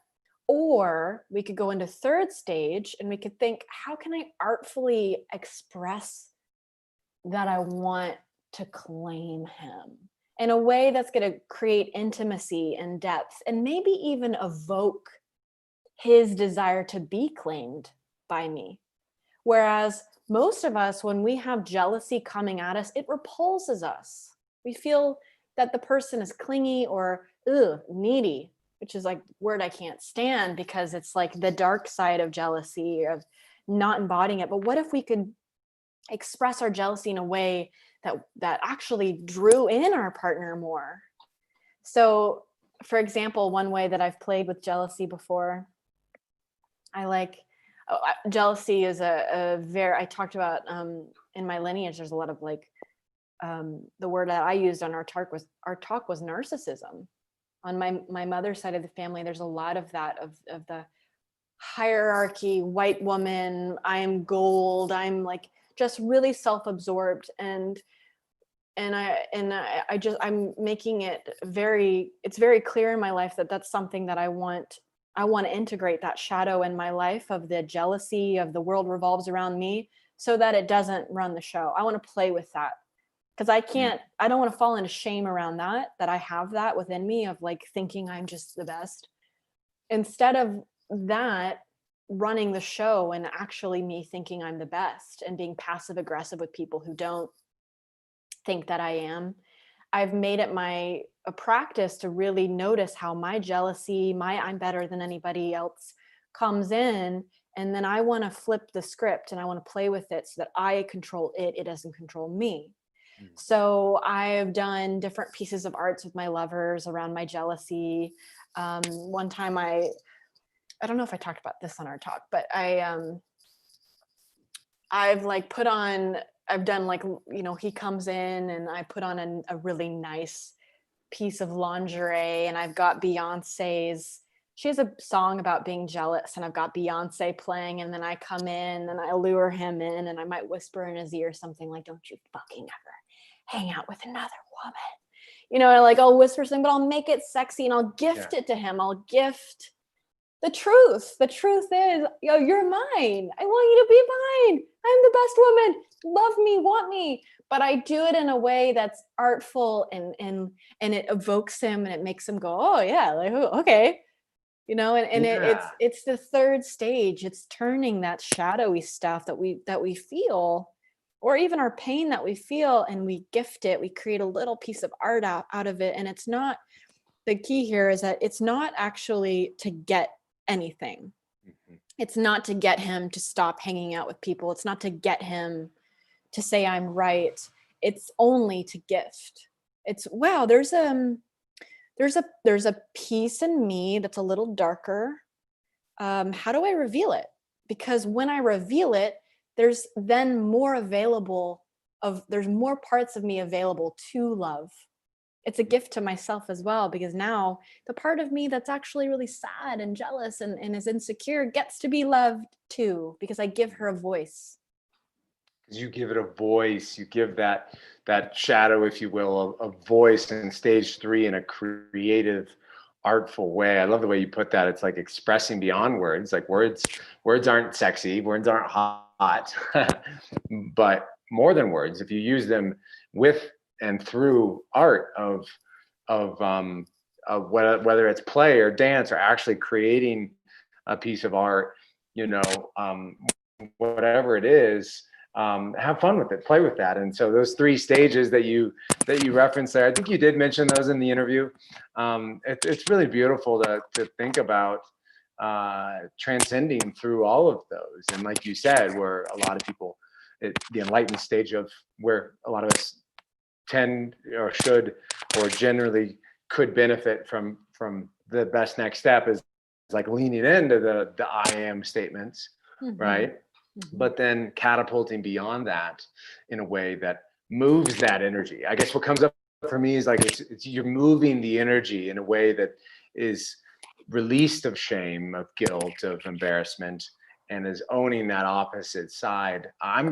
Or we could go into third stage and we could think, how can I artfully express that I want to claim him in a way that's going to create intimacy and depth, and maybe even evoke his desire to be claimed by me. Whereas most of us, when we have jealousy coming at us, it repulses us. We feel that the person is clingy or needy, which is like a word I can't stand, because it's like the dark side of jealousy, of not embodying it. But what if we could express our jealousy in a way that actually drew in our partner more? So, for example, one way that I've played with jealousy before, jealousy is I talked about in my lineage, there's a lot of like, the word that I used on our talk was narcissism. On my mother's side of the family, there's a lot of that, of the hierarchy, white woman, I'm gold, I'm like just really self-absorbed, and I'm making it it's very clear in my life that that's something that I want to integrate, that shadow in my life of the jealousy of the world revolves around me, so that it doesn't run the show. I want to play with that, because I don't want to fall into shame around that I have that within me of like thinking I'm just the best, instead of that running the show and actually me thinking I'm the best and being passive aggressive with people who don't think that I am. I've made it a practice to really notice how my jealousy, I'm better than anybody else comes in. And then I want to flip the script and I want to play with it so that I control it. It doesn't control me. So I've done different pieces of arts with my lovers around my jealousy. One time I don't know if I talked about this on our talk, but I've like I've done like, he comes in and I put on a really nice piece of lingerie, and I've got she has a song about being jealous, and I've got Beyonce playing, and then I come in and I lure him in and I might whisper in his ear something like, don't you fucking ever hang out with another woman. I'll whisper something, but I'll make it sexy and I'll gift it to him. I'll gift the truth. The truth is, you're mine. I want you to be mine. I'm the best woman. Love me, want me. But I do it in a way that's artful and it evokes him and it makes him go, oh yeah, like, oh, okay. It's the third stage. It's turning that shadowy stuff that we feel, or even our pain that we feel, and we gift it. We create a little piece of art out of it. And it's not, the key here is that it's not actually to get anything. It's not to get him to stop hanging out with people. It's not to get him to say I'm right. It's only to gift. It's, wow, there's a piece in me that's a little darker. How do I reveal it? Because when I reveal it, there's then more available there's more parts of me available to love. It's a gift to myself as well, because now the part of me that's actually really sad and jealous and is insecure gets to be loved too, because I give her a voice. Because you give it a voice, you give that shadow, if you will, a voice in stage 3 in a creative, artful way. I love the way you put that. It's like expressing beyond words. Like words aren't sexy, words aren't hot, but more than words, if you use them with and through art of whether it's play or dance or actually creating a piece of art, whatever it is, have fun with it, play with that. And so those 3 stages that you referenced there, I think you did mention those in the interview. It's really beautiful to think about transcending through all of those. And like you said, where a lot of people, the enlightened stage of where a lot of us tend or should or generally could benefit from the best next step is like leaning into the I am statements, right? But then catapulting beyond that in a way that moves that energy. I guess what comes up for me is like it's you're moving the energy in a way that is released of shame, of guilt, of embarrassment, and is owning that opposite side. I'm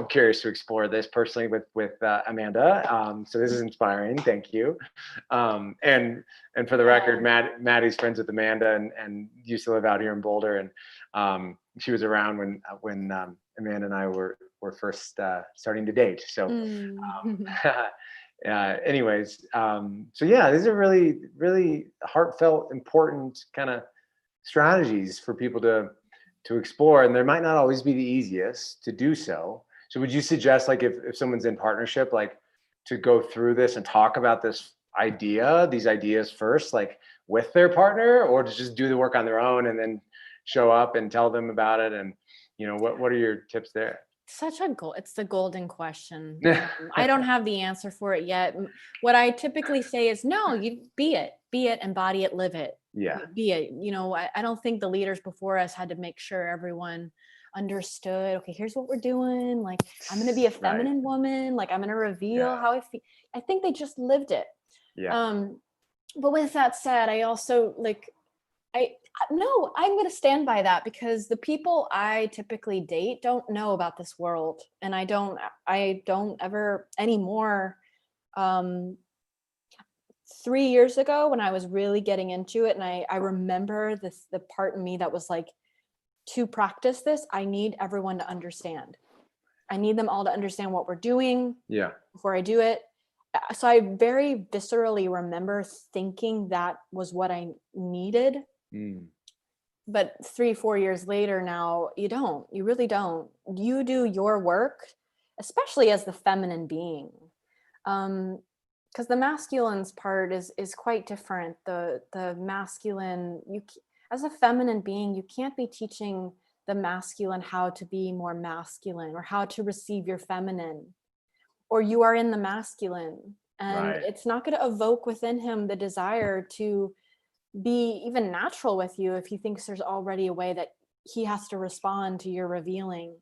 curious to explore this personally with Amanda. So this is inspiring. Thank you. And for the record, Maddie's friends with Amanda and used to live out here in Boulder, and she was around when Amanda and I were first starting to date. So anyways, so yeah, these are really, really heartfelt, important kind of strategies for people to explore, and there might not always be the easiest to do so. So would you suggest, like, if someone's in partnership, like, to go through this and talk about these ideas first, like with their partner, or to just do the work on their own and then show up and tell them about it? And what are your tips there? It's the golden question. I don't have the answer for it yet. What I typically say is, no, you be it, embody it, live it. Yeah. Be it. I don't think the leaders before us had to make sure everyone understood, okay, here's what we're doing. Like, I'm going to be a feminine woman. Like, I'm going to reveal how I feel. I think they just lived it. Yeah. But with that said, I also I'm going to stand by that, because the people I typically date don't know about this world. And I don't ever anymore. 3 years ago, when I was really getting into it, and I remember the part in me that was like, to practice this, I need everyone to understand. I need them all to understand what we're doing before I do it. So I very viscerally remember thinking that was what I needed. But 3-4 years later now, you really don't. You do your work, especially as the feminine being. Because the masculine's part is quite different. The masculine, as a feminine being, you can't be teaching the masculine how to be more masculine or how to receive your feminine, or you are in the masculine, and it's not going to evoke within him the desire to be even natural with you if he thinks there's already a way that he has to respond to your revealing.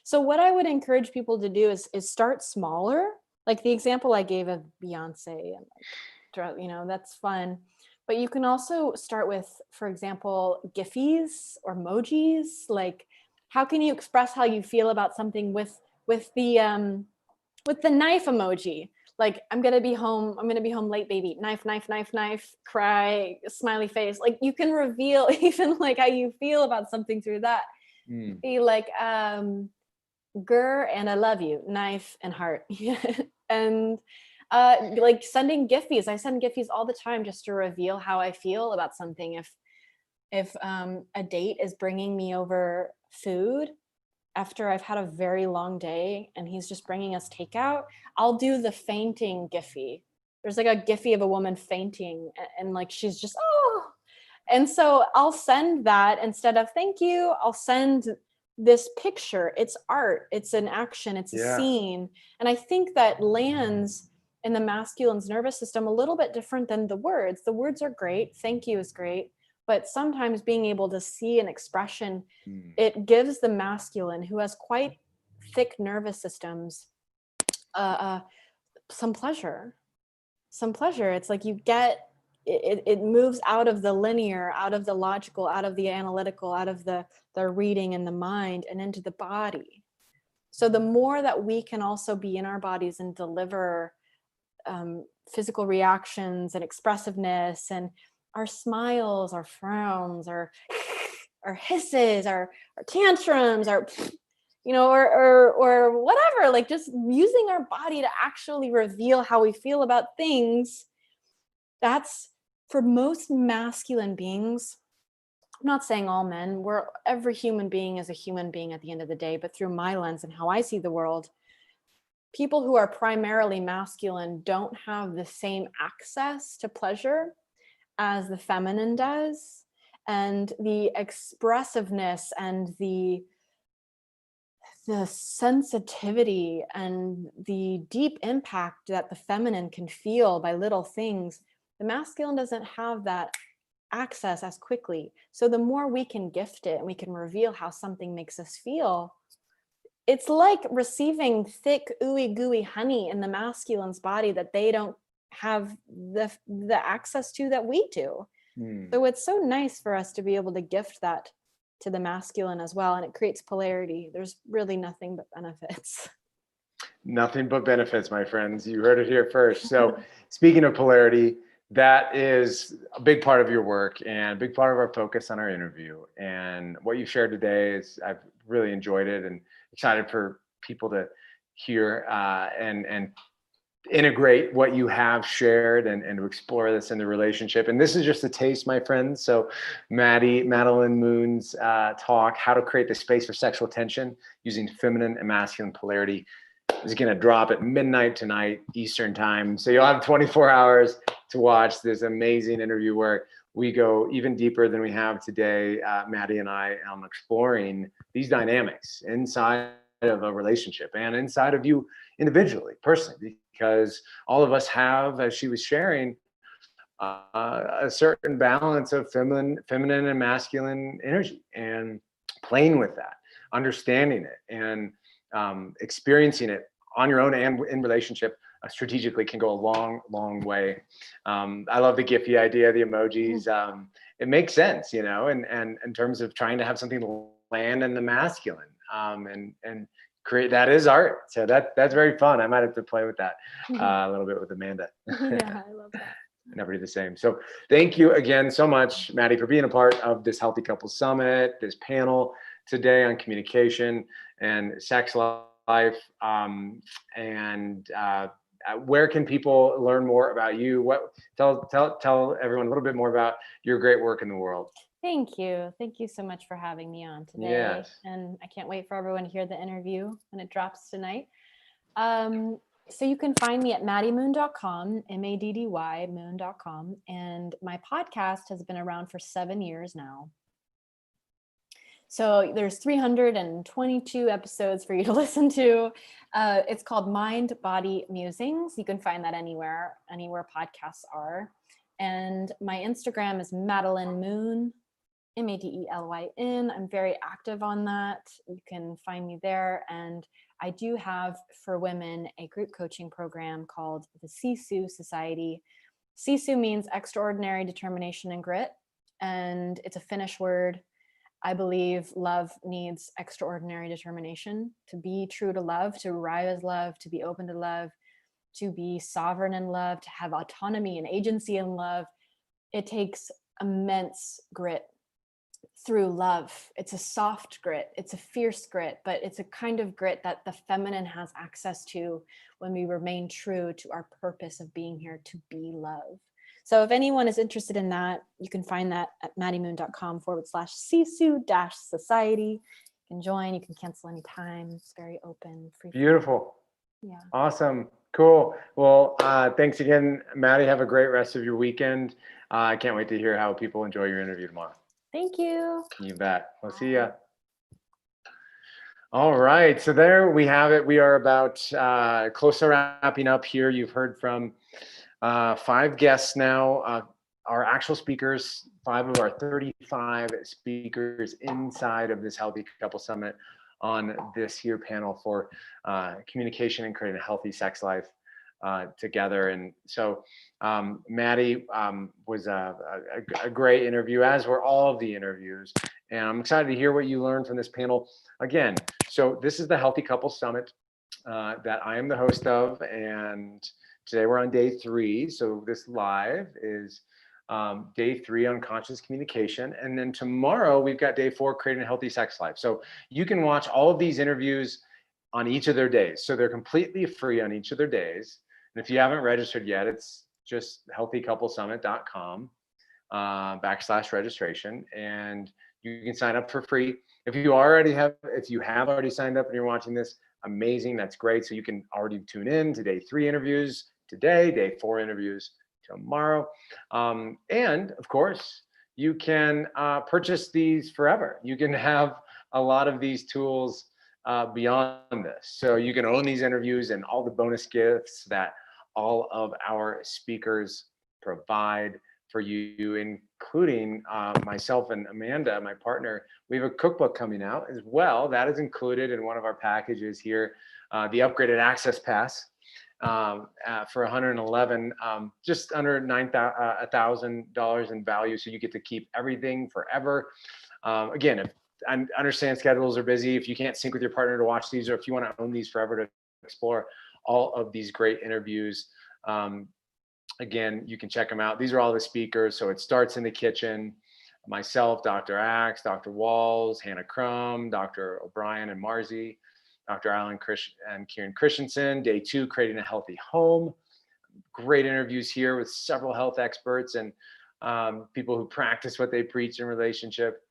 So what I would encourage people to do is start smaller. Like the example I gave of Beyonce, and that's fun. But you can also start with, for example, Giphies or emojis. Like, how can you express how you feel about something with the knife emoji? Like, I'm gonna be home late, baby. Knife, knife, knife, knife, cry, smiley face. Like, you can reveal even like how you feel about something through that. Be like, grr, and I love you, knife and heart. And like sending Giphies. I send Giphies all the time just to reveal how I feel about something. If a date is bringing me over food after I've had a very long day and he's just bringing us takeout, I'll do the fainting Giphy. There's like a Giphy of a woman fainting, and like she's just, And so I'll send that instead of thank you, I'll send this picture. It's art, it's an action, it's a Yeah. scene. And I think that lands in the masculine's nervous system a little bit different than the words. The words are great, thank you is great, but sometimes being able to see an expression, it gives the masculine, who has quite thick nervous systems, some pleasure. It's like you get it moves out of the linear, out of the logical, out of the analytical, out of the reading and the mind, and into the body. So the more that we can also be in our bodies and deliver physical reactions and expressiveness, and our smiles, our frowns, our hisses, our tantrums, our or whatever, like just using our body to actually reveal how we feel about things. That's, for most masculine beings, I'm not saying all men, every human being is a human being at the end of the day, but through my lens and how I see the world, people who are primarily masculine don't have the same access to pleasure as the feminine does. And the expressiveness and the sensitivity and the deep impact that the feminine can feel by little things, the masculine doesn't have that access as quickly. So the more we can gift it and we can reveal how something makes us feel, it's like receiving thick, ooey gooey honey in the masculine's body that they don't have the access to that we do. So it's so nice for us to be able to gift that to the masculine as well, and it creates polarity. There's really nothing but benefits. Nothing but benefits, my friends. You heard it here first. So speaking of polarity, that is a big part of your work and a big part of our focus on our interview. And what you shared today is, I've really enjoyed it and excited for people to hear and integrate what you have shared and to explore this in the relationship. And this is just a taste, my friends. So Madeline Moon's talk, How to Create the Space for Sexual Tension Using Feminine and Masculine Polarity, is going to drop at midnight tonight, Eastern time. So you'll have 24 hours to watch this amazing interview where we go even deeper than we have today, Maddie and I, exploring these dynamics inside of a relationship and inside of you individually, personally, because all of us have, as she was sharing, a certain balance of feminine and masculine energy, and playing with that, understanding it, and experiencing it on your own and in relationship strategically can go a long way. I love the Giphy idea, the emojis. It makes sense, and in terms of trying to have something land in the masculine, and create, that is art. So that's very fun. I might have to play with that a little bit with Amanda. Yeah, I love that. Never do the same. So thank you again so much, Maddie, for being a part of this Healthy Couples Summit, this panel today on communication and sex life. Where can people learn more about you? Tell everyone a little bit more about your great work in the world. Thank you. Thank you so much for having me on today. Yes. And I can't wait for everyone to hear the interview when it drops tonight. So you can find me at maddiemoon.com, MADDY, moon.com. And my podcast has been around for 7 years now. So there's 322 episodes for you to listen to. It's called Mind Body Musings. You can find that anywhere podcasts are. And my Instagram is Madeline Moon, MADELYN. I'm very active on that. You can find me there. And I do have, for women, a group coaching program called the Sisu Society. Sisu means extraordinary determination and grit. And it's a Finnish word. I believe love needs extraordinary determination to be true to love, to arrive as love, to be open to love, to be sovereign in love, to have autonomy and agency in love. It takes immense grit through love. It's a soft grit, it's a fierce grit, but it's a kind of grit that the feminine has access to when we remain true to our purpose of being here to be love. So if anyone is interested in that, you can find that at maddiemoon.com/sisu-society. You can join, you can cancel anytime. It's very open, free. Beautiful. Yeah. Awesome. Cool. Well, thanks again, Maddie. Have a great rest of your weekend. I can't wait to hear how people enjoy your interview tomorrow. Thank you. You bet. We'll see ya. All right. So there we have it. We are about close to wrapping up here. You've heard from 5 guests now. Our actual speakers, 5 of our 35 speakers inside of this Healthy Couple Summit on this here panel for communication and creating a healthy sex life together. And so Maddie was a great interview, as were all of the interviews. And I'm excited to hear what you learned from this panel. Again, so this is the Healthy Couple Summit that I am the host of. And today we're on day 3. So this live is day 3 on conscious communication. And then tomorrow we've got day 4, creating a healthy sex life. So you can watch all of these interviews on each of their days. So they're completely free on each of their days. And if you haven't registered yet, it's just healthycouplesummit.com /registration. And you can sign up for free. If you have already signed up and you're watching this, amazing, that's great. So you can already tune in to day 3 interviews today, day 4 interviews tomorrow. And of course, you can purchase these forever. You can have a lot of these tools beyond this. So you can own these interviews and all the bonus gifts that all of our speakers provide for you, including myself and Amanda, my partner. We have a cookbook coming out as well. That is included in one of our packages here, the upgraded access pass for $111, just under $1,000 in value. So you get to keep everything forever. Again, if I understand schedules are busy, if you can't sync with your partner to watch these, or if you want to own these forever to explore all of these great interviews, again, you can check them out. These are all the speakers. So it starts in the kitchen. Myself, Dr. Axe, Dr. Walls, Hannah Crum, Dr. O'Brien and Marzi, Dr. Alan and Kieran Christensen. Day 2, creating a healthy home. Great interviews here with several health experts and people who practice what they preach in relationship.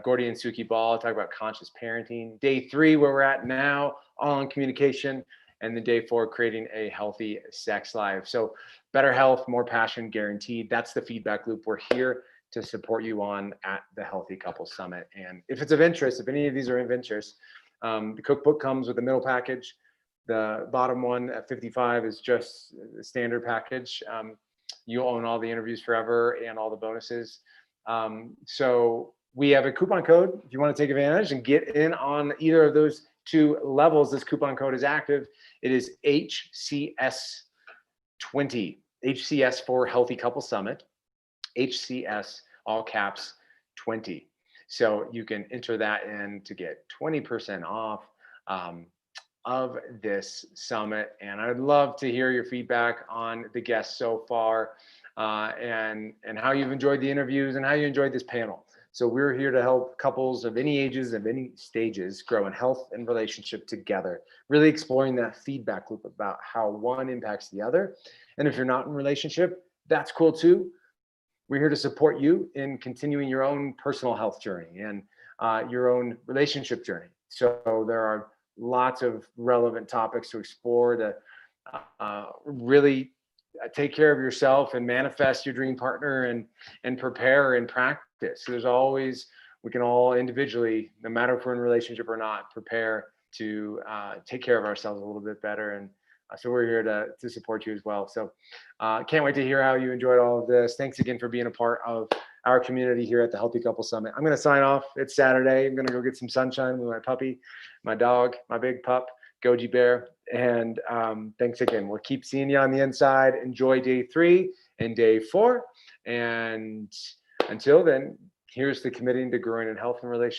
Gordy and Suki Ball talk about conscious parenting. Day 3, where we're at now, all on communication. And then day 4, creating a healthy sex life. So better health, more passion guaranteed. That's the feedback loop we're here to support you on at the Healthy Couple Summit. And if it's of interest, if any of these are of interest, the cookbook comes with a middle package. The bottom one at $55 is just the standard package. You'll own all the interviews forever and all the bonuses. So we have a coupon code if you want to take advantage and get in on either of those 2 levels. This coupon code is active. It is HCS20, HCS for Healthy Couple Summit, HCS, all caps, 20. So you can enter that in to get 20% off of this summit. And I'd love to hear your feedback on the guests so far and how you've enjoyed the interviews and how you enjoyed this panel. So we're here to help couples of any ages, of any stages, grow in health and relationship together, really exploring that feedback loop about how one impacts the other. And if you're not in a relationship, that's cool too. We're here to support you in continuing your own personal health journey and your own relationship journey. So there are lots of relevant topics to explore to really take care of yourself and manifest your dream partner and prepare and practice. So there's always, we can all individually, no matter if we're in a relationship or not, prepare to take care of ourselves a little bit better. And so we're here to support you as well. So can't wait to hear how you enjoyed all of this. Thanks again for being a part of our community here at the Healthy Couple Summit. I'm going to sign off. It's Saturday. I'm going to go get some sunshine with my puppy, my dog, my big pup, Goji Bear. And thanks again. We'll keep seeing you on the inside. Enjoy day 3 and day 4. And until then, here's the committing to growing in health and relationships